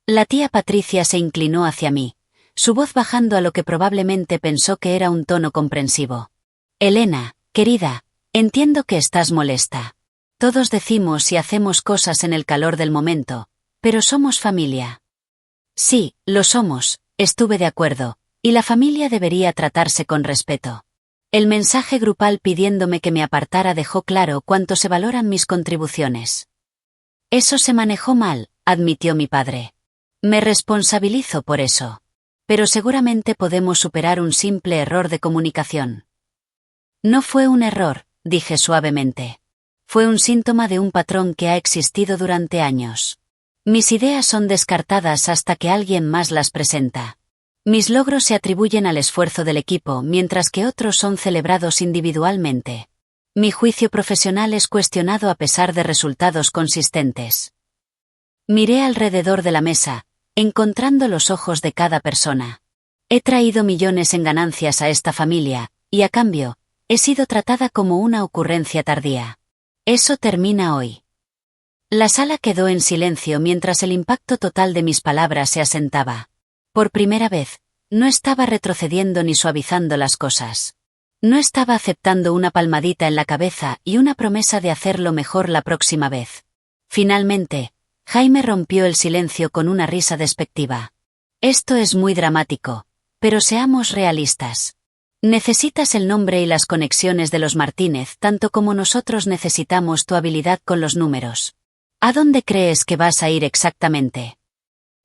[SPEAKER 1] La tía Patricia se inclinó hacia mí, su voz bajando a lo que probablemente pensó que era un tono comprensivo. Elena, querida, entiendo que estás molesta. Todos decimos y hacemos cosas en el calor del momento, pero somos familia. Sí, lo somos, estuve de acuerdo, y la familia debería tratarse con respeto. El mensaje grupal pidiéndome que me apartara dejó claro cuánto se valoran mis contribuciones. Eso se manejó mal, admitió mi padre. Me responsabilizo por eso. Pero seguramente podemos superar un simple error de comunicación. No fue un error, dije suavemente. Fue un síntoma de un patrón que ha existido durante años. Mis ideas son descartadas hasta que alguien más las presenta. Mis logros se atribuyen al esfuerzo del equipo mientras que otros son celebrados individualmente. Mi juicio profesional es cuestionado a pesar de resultados consistentes. Miré alrededor de la mesa, encontrando los ojos de cada persona. He traído millones en ganancias a esta familia, y a cambio, he sido tratada como una ocurrencia tardía. Eso termina hoy. La sala quedó en silencio mientras el impacto total de mis palabras se asentaba. Por primera vez, no estaba retrocediendo ni suavizando las cosas. No estaba aceptando una palmadita en la cabeza y una promesa de hacerlo mejor la próxima vez. Finalmente, Jaime rompió el silencio con una risa despectiva. Esto es muy dramático, pero seamos realistas. Necesitas el nombre y las conexiones de los Martínez tanto como nosotros necesitamos tu habilidad con los números. ¿A dónde crees que vas a ir exactamente?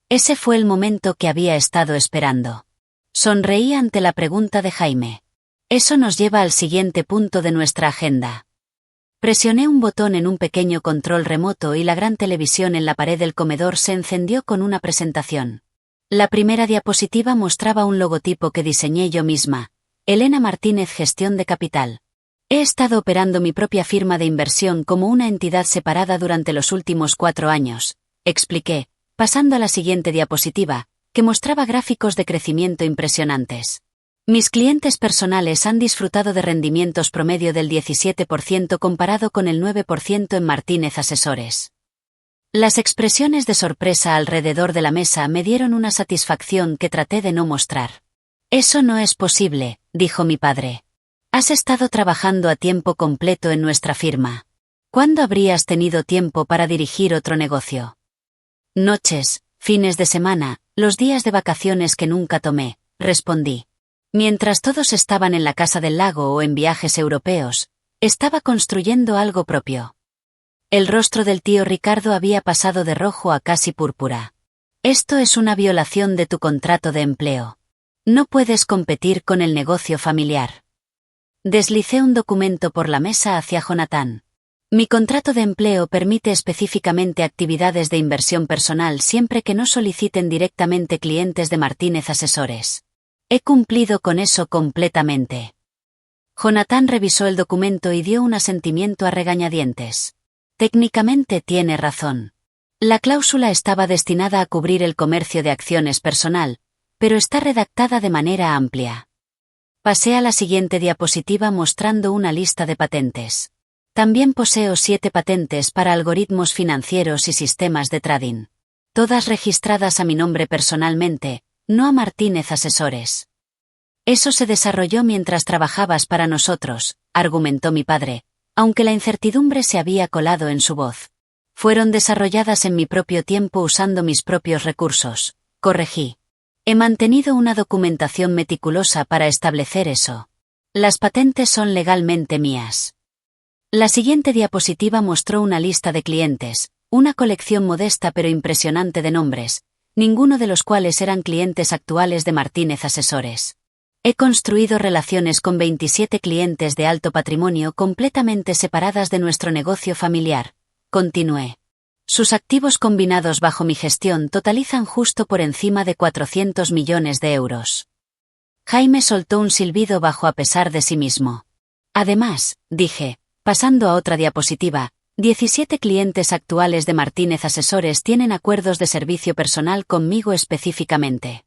[SPEAKER 1] Ese fue el momento que había estado esperando. Sonreí ante la pregunta de Jaime. Eso nos lleva al siguiente punto de nuestra agenda. Presioné un botón en un pequeño control remoto y la gran televisión en la pared del comedor se encendió con una presentación. La primera diapositiva mostraba un logotipo que diseñé yo misma, Elena Martínez Gestión de Capital. He estado operando mi propia firma de inversión como una entidad separada durante los últimos 4 años, expliqué, pasando a la siguiente diapositiva, que mostraba gráficos de crecimiento impresionantes. Mis clientes personales han disfrutado de rendimientos promedio del 17% comparado con el 9% en Martínez Asesores. Las expresiones de sorpresa alrededor de la mesa me dieron una satisfacción que traté de no mostrar. Eso no es posible, dijo mi padre. Has estado trabajando a tiempo completo en nuestra firma. ¿Cuándo habrías tenido tiempo para dirigir otro negocio? Noches, fines de semana, los días de vacaciones que nunca tomé, respondí. Mientras todos estaban en la casa del lago o en viajes europeos, estaba construyendo algo propio. El rostro del tío Ricardo había pasado de rojo a casi púrpura. Esto es una violación de tu contrato de empleo. No puedes competir con el negocio familiar. Deslicé un documento por la mesa hacia Jonathan. Mi contrato de empleo permite específicamente actividades de inversión personal siempre que no soliciten directamente clientes de Martínez Asesores. He cumplido con eso completamente. Jonathan revisó el documento y dio un asentimiento a regañadientes. Técnicamente tiene razón. La cláusula estaba destinada a cubrir el comercio de acciones personal, pero está redactada de manera amplia. Pasé a la siguiente diapositiva mostrando una lista de patentes. También poseo 7 patentes para algoritmos financieros y sistemas de trading. Todas registradas a mi nombre personalmente, no a Martínez Asesores. Eso se desarrolló mientras trabajabas para nosotros, argumentó mi padre, aunque la incertidumbre se había colado en su voz. Fueron desarrolladas en mi propio tiempo usando mis propios recursos, corregí. He mantenido una documentación meticulosa para establecer eso. Las patentes son legalmente mías. La siguiente diapositiva mostró una lista de clientes, una colección modesta pero impresionante de nombres, ninguno de los cuales eran clientes actuales de Martínez Asesores. He construido relaciones con 27 clientes de alto patrimonio completamente separadas de nuestro negocio familiar, continué. Sus activos combinados bajo mi gestión totalizan justo por encima de 400 millones de euros. Jaime soltó un silbido bajo a pesar de sí mismo. Además, dije, pasando a otra diapositiva, 17 clientes actuales de Martínez Asesores tienen acuerdos de servicio personal conmigo específicamente.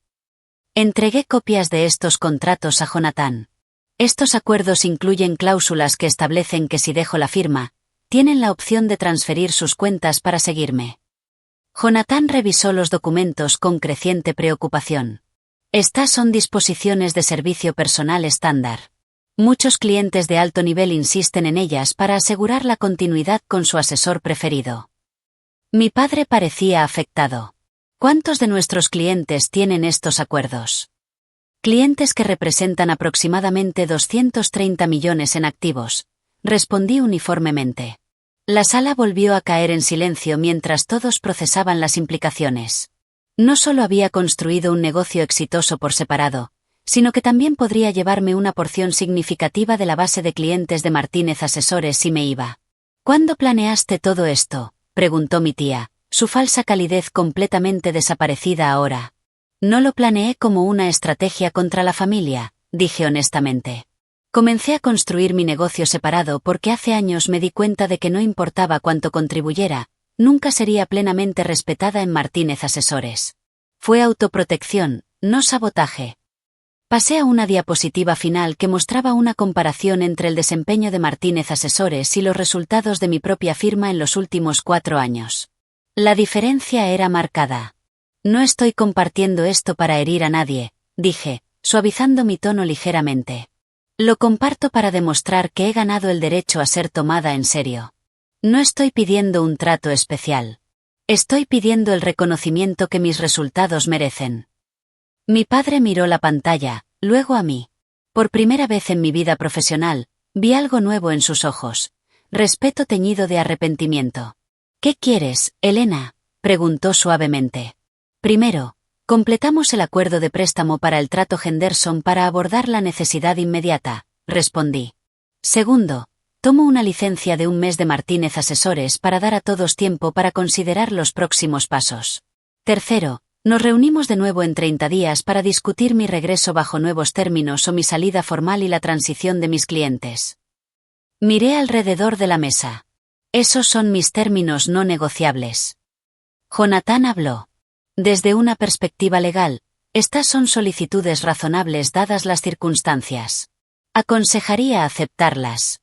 [SPEAKER 1] Entregué copias de estos contratos a Jonathan. Estos acuerdos incluyen cláusulas que establecen que si dejo la firma, tienen la opción de transferir sus cuentas para seguirme. Jonathan revisó los documentos con creciente preocupación. Estas son disposiciones de servicio personal estándar. Muchos clientes de alto nivel insisten en ellas para asegurar la continuidad con su asesor preferido. Mi padre parecía afectado. ¿Cuántos de nuestros clientes tienen estos acuerdos? Clientes que representan aproximadamente 230 millones en activos, respondí uniformemente. La sala volvió a caer en silencio mientras todos procesaban las implicaciones. No solo había construido un negocio exitoso por separado, sino que también podría llevarme una porción significativa de la base de clientes de Martínez Asesores si me iba. ¿Cuándo planeaste todo esto?, preguntó mi tía, su falsa calidez completamente desaparecida ahora. No lo planeé como una estrategia contra la familia, dije honestamente. Comencé a construir mi negocio separado porque hace años me di cuenta de que no importaba cuánto contribuyera, nunca sería plenamente respetada en Martínez Asesores. Fue autoprotección, no sabotaje. Pasé a una diapositiva final que mostraba una comparación entre el desempeño de Martínez Asesores y los resultados de mi propia firma en los últimos 4 años. La diferencia era marcada. No estoy compartiendo esto para herir a nadie, dije, suavizando mi tono ligeramente. Lo comparto para demostrar que he ganado el derecho a ser tomada en serio. No estoy pidiendo un trato especial. Estoy pidiendo el reconocimiento que mis resultados merecen. Mi padre miró la pantalla, luego a mí. Por primera vez en mi vida profesional, vi algo nuevo en sus ojos. Respeto teñido de arrepentimiento. ¿Qué quieres, Elena?, preguntó suavemente. Primero, completamos el acuerdo de préstamo para el trato Henderson para abordar la necesidad inmediata, respondí. Segundo, tomo una licencia de 1 mes de Martínez Asesores para dar a todos tiempo para considerar los próximos pasos. Tercero, nos reunimos de nuevo en 30 días para discutir mi regreso bajo nuevos términos o mi salida formal y la transición de mis clientes. Miré alrededor de la mesa. Esos son mis términos no negociables. Jonathan habló. Desde una perspectiva legal, estas son solicitudes razonables dadas las circunstancias. Aconsejaría aceptarlas.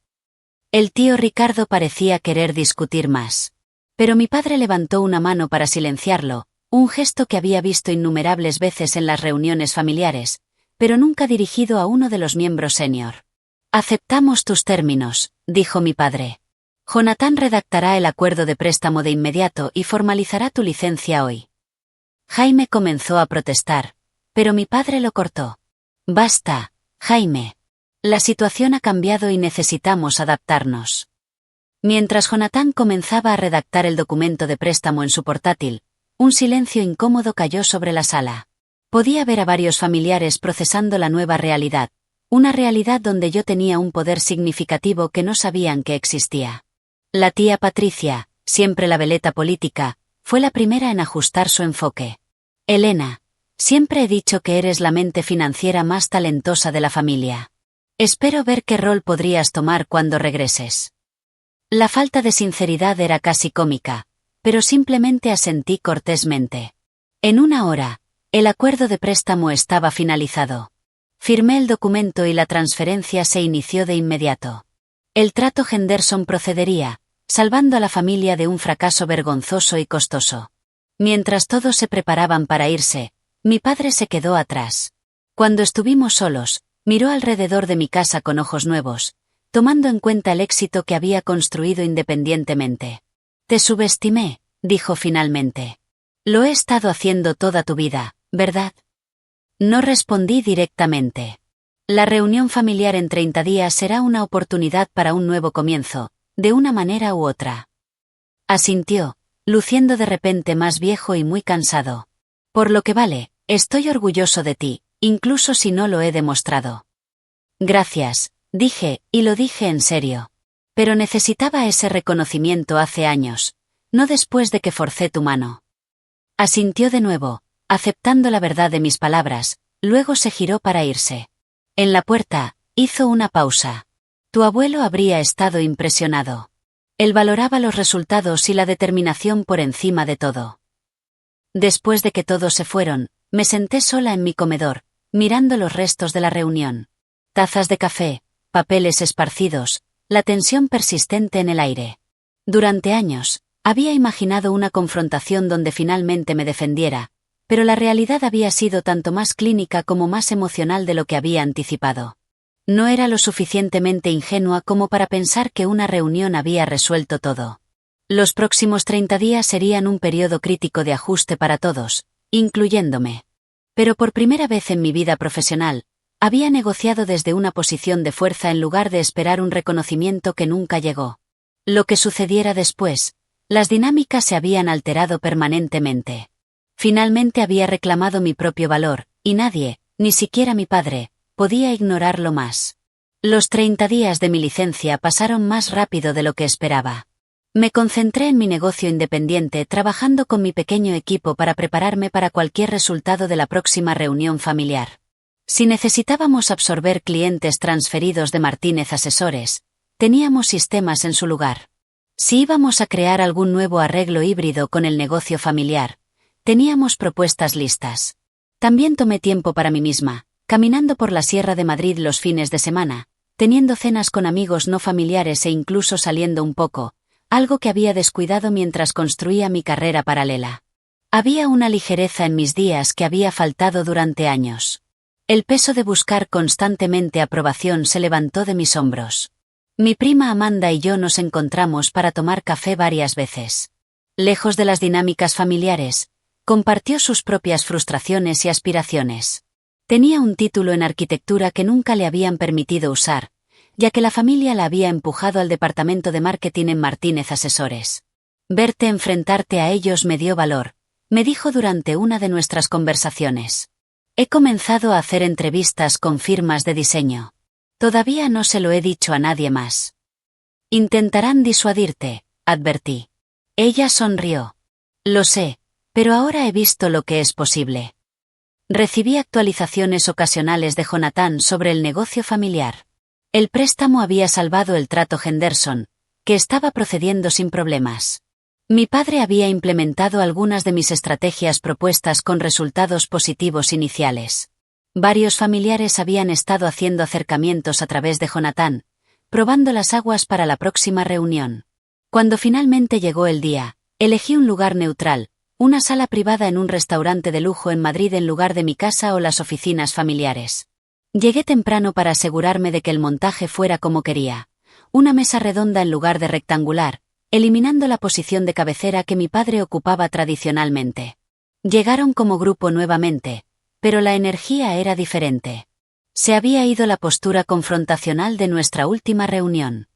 [SPEAKER 1] El tío Ricardo parecía querer discutir más. Pero mi padre levantó una mano para silenciarlo, un gesto que había visto innumerables veces en las reuniones familiares, pero nunca dirigido a uno de los miembros senior. Aceptamos tus términos, dijo mi padre. Jonathan redactará el acuerdo de préstamo de inmediato y formalizará tu licencia hoy. Jaime comenzó a protestar, pero mi padre lo cortó. Basta, Jaime. La situación ha cambiado y necesitamos adaptarnos. Mientras Jonathan comenzaba a redactar el documento de préstamo en su portátil, un silencio incómodo cayó sobre la sala. Podía ver a varios familiares procesando la nueva realidad, una realidad donde yo tenía un poder significativo que no sabían que existía. La tía Patricia, siempre la veleta política, fue la primera en ajustar su enfoque. Elena, siempre he dicho que eres la mente financiera más talentosa de la familia. Espero ver qué rol podrías tomar cuando regreses. La falta de sinceridad era casi cómica, pero simplemente asentí cortésmente. En una hora, el acuerdo de préstamo estaba finalizado. Firmé el documento y la transferencia se inició de inmediato. El trato Henderson procedería, salvando a la familia de un fracaso vergonzoso y costoso. Mientras todos se preparaban para irse, mi padre se quedó atrás. Cuando estuvimos solos, miró alrededor de mi casa con ojos nuevos, tomando en cuenta el éxito que había construido independientemente. Te subestimé, dijo finalmente. Lo he estado haciendo toda tu vida, ¿verdad? No respondí directamente. La reunión familiar en 30 días será una oportunidad para un nuevo comienzo, de una manera u otra. Asintió, luciendo de repente más viejo y muy cansado. Por lo que vale, estoy orgulloso de ti, incluso si no lo he demostrado. Gracias, dije, y lo dije en serio. Pero necesitaba ese reconocimiento hace años, no después de que forcé tu mano. Asintió de nuevo, aceptando la verdad de mis palabras, luego se giró para irse. En la puerta, hizo una pausa. Tu abuelo habría estado impresionado. Él valoraba los resultados y la determinación por encima de todo. Después de que todos se fueron, me senté sola en mi comedor, mirando los restos de la reunión. Tazas de café, papeles esparcidos, la tensión persistente en el aire. Durante años, había imaginado una confrontación donde finalmente me defendiera, pero la realidad había sido tanto más clínica como más emocional de lo que había anticipado. No era lo suficientemente ingenua como para pensar que una reunión había resuelto todo. Los próximos 30 días serían un periodo crítico de ajuste para todos, incluyéndome. Pero por primera vez en mi vida profesional, había negociado desde una posición de fuerza en lugar de esperar un reconocimiento que nunca llegó. Lo que sucediera después, las dinámicas se habían alterado permanentemente. Finalmente había reclamado mi propio valor, y nadie, ni siquiera mi padre, podía ignorarlo más. Los 30 días de mi licencia pasaron más rápido de lo que esperaba. Me concentré en mi negocio independiente trabajando con mi pequeño equipo para prepararme para cualquier resultado de la próxima reunión familiar. Si necesitábamos absorber clientes transferidos de Martínez Asesores, teníamos sistemas en su lugar. Si íbamos a crear algún nuevo arreglo híbrido con el negocio familiar, teníamos propuestas listas. También tomé tiempo para mí misma, caminando por la Sierra de Madrid los fines de semana, teniendo cenas con amigos no familiares e incluso saliendo un poco, algo que había descuidado mientras construía mi carrera paralela. Había una ligereza en mis días que había faltado durante años. El peso de buscar constantemente aprobación se levantó de mis hombros. Mi prima Amanda y yo nos encontramos para tomar café varias veces. Lejos de las dinámicas familiares, compartió sus propias frustraciones y aspiraciones. Tenía un título en arquitectura que nunca le habían permitido usar, ya que la familia la había empujado al departamento de marketing en Martínez Asesores. Verte enfrentarte a ellos me dio valor, me dijo durante una de nuestras conversaciones. He comenzado a hacer entrevistas con firmas de diseño. Todavía no se lo he dicho a nadie más. Intentarán disuadirte, advertí. Ella sonrió. Lo sé, pero ahora he visto lo que es posible. Recibí actualizaciones ocasionales de Jonathan sobre el negocio familiar. El préstamo había salvado el trato Henderson, que estaba procediendo sin problemas. Mi padre había implementado algunas de mis estrategias propuestas con resultados positivos iniciales. Varios familiares habían estado haciendo acercamientos a través de Jonathan, probando las aguas para la próxima reunión. Cuando finalmente llegó el día, elegí un lugar neutral, una sala privada en un restaurante de lujo en Madrid en lugar de mi casa o las oficinas familiares. Llegué temprano para asegurarme de que el montaje fuera como quería. Una mesa redonda en lugar de rectangular, eliminando la posición de cabecera que mi padre ocupaba tradicionalmente. Llegaron como grupo nuevamente, pero la energía era diferente. Se había ido la postura confrontacional de nuestra última reunión.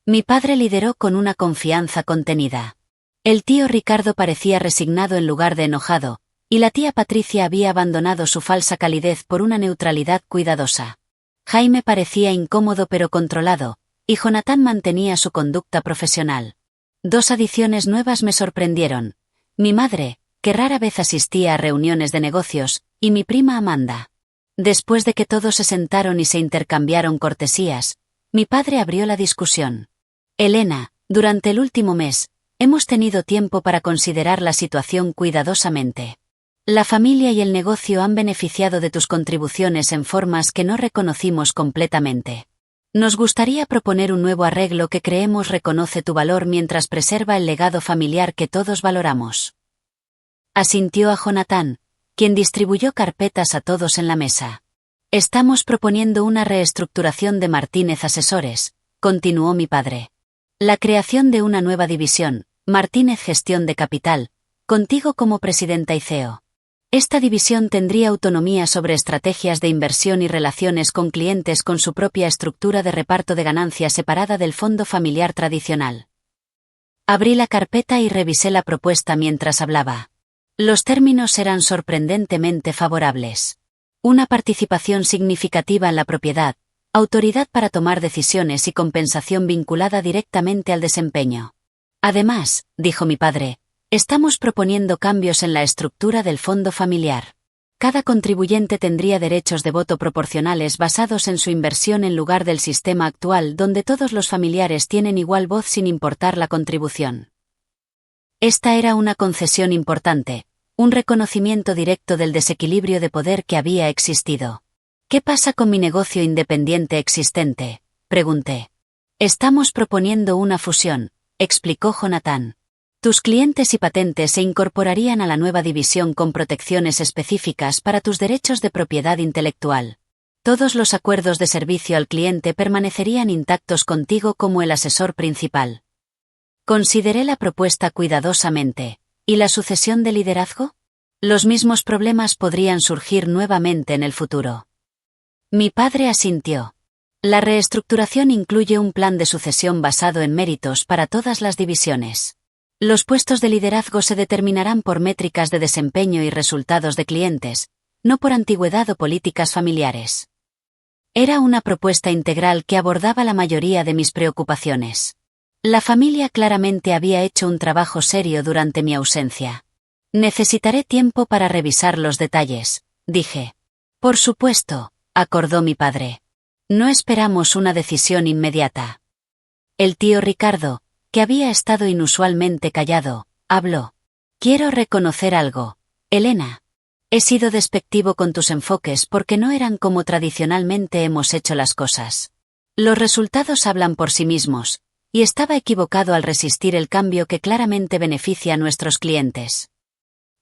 [SPEAKER 1] Mi padre lideró con una confianza contenida. El tío Ricardo parecía resignado en lugar de enojado, y la tía Patricia había abandonado su falsa calidez por una neutralidad cuidadosa. Jaime parecía incómodo pero controlado, y Jonathan mantenía su conducta profesional. 2 adiciones nuevas me sorprendieron. Mi madre, que rara vez asistía a reuniones de negocios, y mi prima Amanda. Después de que todos se sentaron y se intercambiaron cortesías, mi padre abrió la discusión. Elena, durante el último mes, hemos tenido tiempo para considerar la situación cuidadosamente. La familia y el negocio han beneficiado de tus contribuciones en formas que no reconocimos completamente. Nos gustaría proponer un nuevo arreglo que creemos reconoce tu valor mientras preserva el legado familiar que todos valoramos. Asintió a Jonathan, quien distribuyó carpetas a todos en la mesa. Estamos proponiendo una reestructuración de Martínez Asesores, continuó mi padre. La creación de una nueva división, Martínez Gestión de Capital, contigo como presidenta y CEO. Esta división tendría autonomía sobre estrategias de inversión y relaciones con clientes con su propia estructura de reparto de ganancias separada del fondo familiar tradicional. Abrí la carpeta y revisé la propuesta mientras hablaba. Los términos eran sorprendentemente favorables. Una participación significativa en la propiedad, autoridad para tomar decisiones y compensación vinculada directamente al desempeño. Además, dijo mi padre, estamos proponiendo cambios en la estructura del fondo familiar. Cada contribuyente tendría derechos de voto proporcionales basados en su inversión en lugar del sistema actual donde todos los familiares tienen igual voz sin importar la contribución. Esta era una concesión importante, un reconocimiento directo del desequilibrio de poder que había existido. ¿Qué pasa con mi negocio independiente existente?, pregunté. Estamos proponiendo una fusión, explicó Jonathan. Tus clientes y patentes se incorporarían a la nueva división con protecciones específicas para tus derechos de propiedad intelectual. Todos los acuerdos de servicio al cliente permanecerían intactos contigo como el asesor principal. Consideré la propuesta cuidadosamente. ¿Y la sucesión de liderazgo? Los mismos problemas podrían surgir nuevamente en el futuro. Mi padre asintió. La reestructuración incluye un plan de sucesión basado en méritos para todas las divisiones. Los puestos de liderazgo se determinarán por métricas de desempeño y resultados de clientes, no por antigüedad o políticas familiares. Era una propuesta integral que abordaba la mayoría de mis preocupaciones. La familia claramente había hecho un trabajo serio durante mi ausencia. Necesitaré tiempo para revisar los detalles, dije. Por supuesto, acordó mi padre. No esperamos una decisión inmediata. El tío Ricardo, que había estado inusualmente callado, habló. Quiero reconocer algo, Elena. He sido despectivo con tus enfoques porque no eran como tradicionalmente hemos hecho las cosas. Los resultados hablan por sí mismos, y estaba equivocado al resistir el cambio que claramente beneficia a nuestros clientes.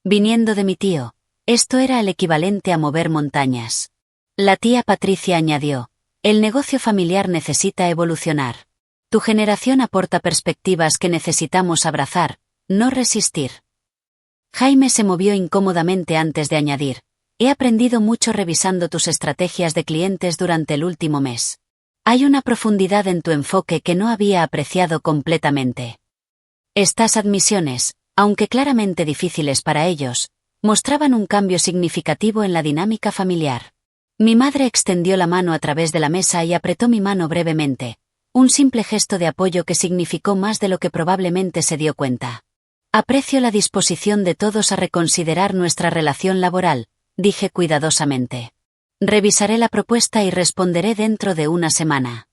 [SPEAKER 1] Viniendo de mi tío, esto era el equivalente a mover montañas. La tía Patricia añadió, el negocio familiar necesita evolucionar. Tu generación aporta perspectivas que necesitamos abrazar, no resistir. Jaime se movió incómodamente antes de añadir, he aprendido mucho revisando tus estrategias de clientes durante el último mes. Hay una profundidad en tu enfoque que no había apreciado completamente. Estas admisiones, aunque claramente difíciles para ellos, mostraban un cambio significativo en la dinámica familiar. Mi madre extendió la mano a través de la mesa y apretó mi mano brevemente, un simple gesto de apoyo que significó más de lo que probablemente se dio cuenta. Aprecio la disposición de todos a reconsiderar nuestra relación laboral, dije cuidadosamente. Revisaré la propuesta y responderé dentro de una semana.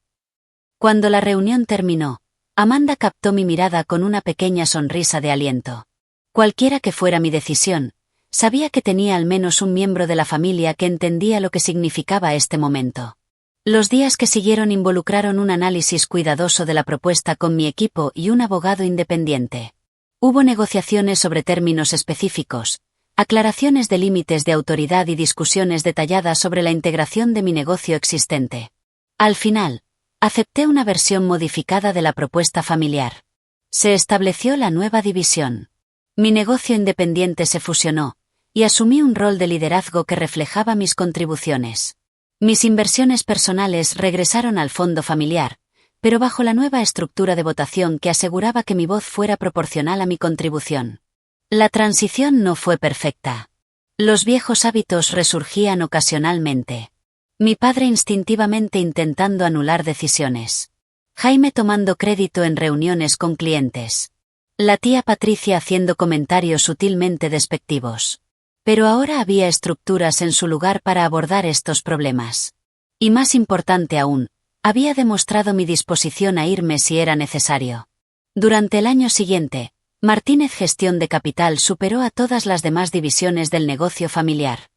[SPEAKER 1] Cuando la reunión terminó, Amanda captó mi mirada con una pequeña sonrisa de aliento. Cualquiera que fuera mi decisión, sabía que tenía al menos un miembro de la familia que entendía lo que significaba este momento. Los días que siguieron involucraron un análisis cuidadoso de la propuesta con mi equipo y un abogado independiente. Hubo negociaciones sobre términos específicos, aclaraciones de límites de autoridad y discusiones detalladas sobre la integración de mi negocio existente. Al final, acepté una versión modificada de la propuesta familiar. Se estableció la nueva división. Mi negocio independiente se fusionó, y asumí un rol de liderazgo que reflejaba mis contribuciones. Mis inversiones personales regresaron al fondo familiar, pero bajo la nueva estructura de votación que aseguraba que mi voz fuera proporcional a mi contribución. La transición no fue perfecta. Los viejos hábitos resurgían ocasionalmente. Mi padre instintivamente intentando anular decisiones. Jaime tomando crédito en reuniones con clientes. La tía Patricia haciendo comentarios sutilmente despectivos. Pero ahora había estructuras en su lugar para abordar estos problemas. Y más importante aún, había demostrado mi disposición a irme si era necesario. Durante el año siguiente, Martínez Gestión de Capital superó a todas las demás divisiones del negocio familiar.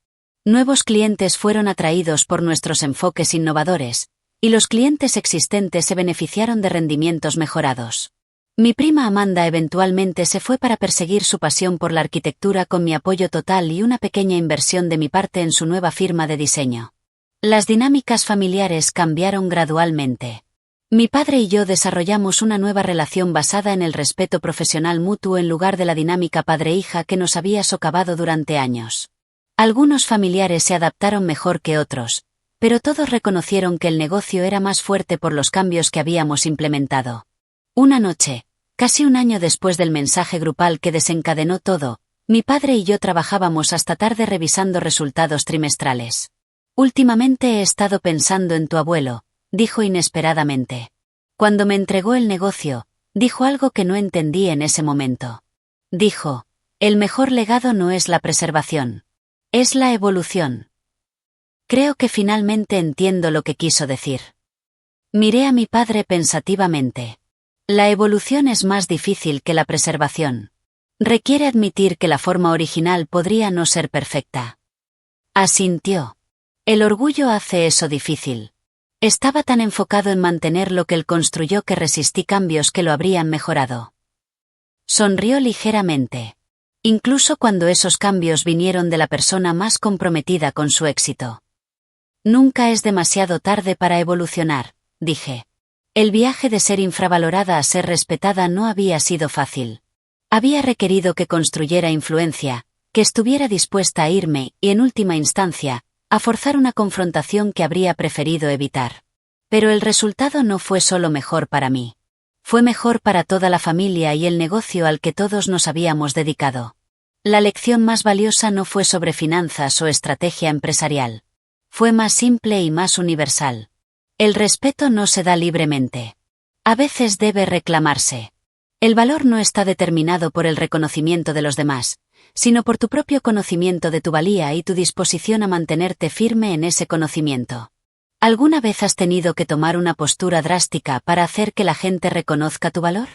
[SPEAKER 1] Nuevos clientes fueron atraídos por nuestros enfoques innovadores, y los clientes existentes se beneficiaron de rendimientos mejorados. Mi prima Amanda eventualmente se fue para perseguir su pasión por la arquitectura con mi apoyo total y una pequeña inversión de mi parte en su nueva firma de diseño. Las dinámicas familiares cambiaron gradualmente. Mi padre y yo desarrollamos una nueva relación basada en el respeto profesional mutuo en lugar de la dinámica padre-hija que nos había socavado durante años. Algunos familiares se adaptaron mejor que otros, pero todos reconocieron que el negocio era más fuerte por los cambios que habíamos implementado. Una noche, casi un año después del mensaje grupal que desencadenó todo, mi padre y yo trabajábamos hasta tarde revisando resultados trimestrales. Últimamente he estado pensando en tu abuelo, dijo inesperadamente. Cuando me entregó el negocio, dijo algo que no entendí en ese momento. Dijo, el mejor legado no es la preservación. Es la evolución. Creo que finalmente entiendo lo que quiso decir. Miré a mi padre pensativamente. La evolución es más difícil que la preservación. Requiere admitir que la forma original podría no ser perfecta. Asintió. El orgullo hace eso difícil. Estaba tan enfocado en mantener lo que él construyó que resistí cambios que lo habrían mejorado. Sonrió ligeramente. Incluso cuando esos cambios vinieron de la persona más comprometida con su éxito. Nunca es demasiado tarde para evolucionar, dije. El viaje de ser infravalorada a ser respetada no había sido fácil. Había requerido que construyera influencia, que estuviera dispuesta a irme y, en última instancia, a forzar una confrontación que habría preferido evitar. Pero el resultado no fue solo mejor para mí. Fue mejor para toda la familia y el negocio al que todos nos habíamos dedicado. La lección más valiosa no fue sobre finanzas o estrategia empresarial. Fue más simple y más universal. El respeto no se da libremente. A veces debe reclamarse. El valor no está determinado por el reconocimiento de los demás, sino por tu propio conocimiento de tu valía y tu disposición a mantenerte firme en ese conocimiento. ¿Alguna vez has tenido que tomar una postura drástica para hacer que la gente reconozca tu valor?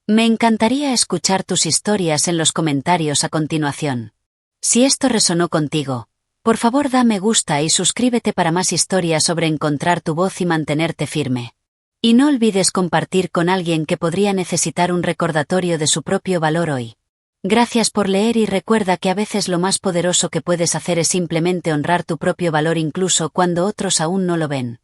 [SPEAKER 1] Me encantaría escuchar tus historias en los comentarios a continuación. Si esto resonó contigo, por favor da me gusta y suscríbete para más historias sobre encontrar tu voz y mantenerte firme. Y no olvides compartir con alguien que podría necesitar un recordatorio de su propio valor hoy. Gracias por leer y recuerda que a veces lo más poderoso que puedes hacer es simplemente honrar tu propio valor incluso cuando otros aún no lo ven.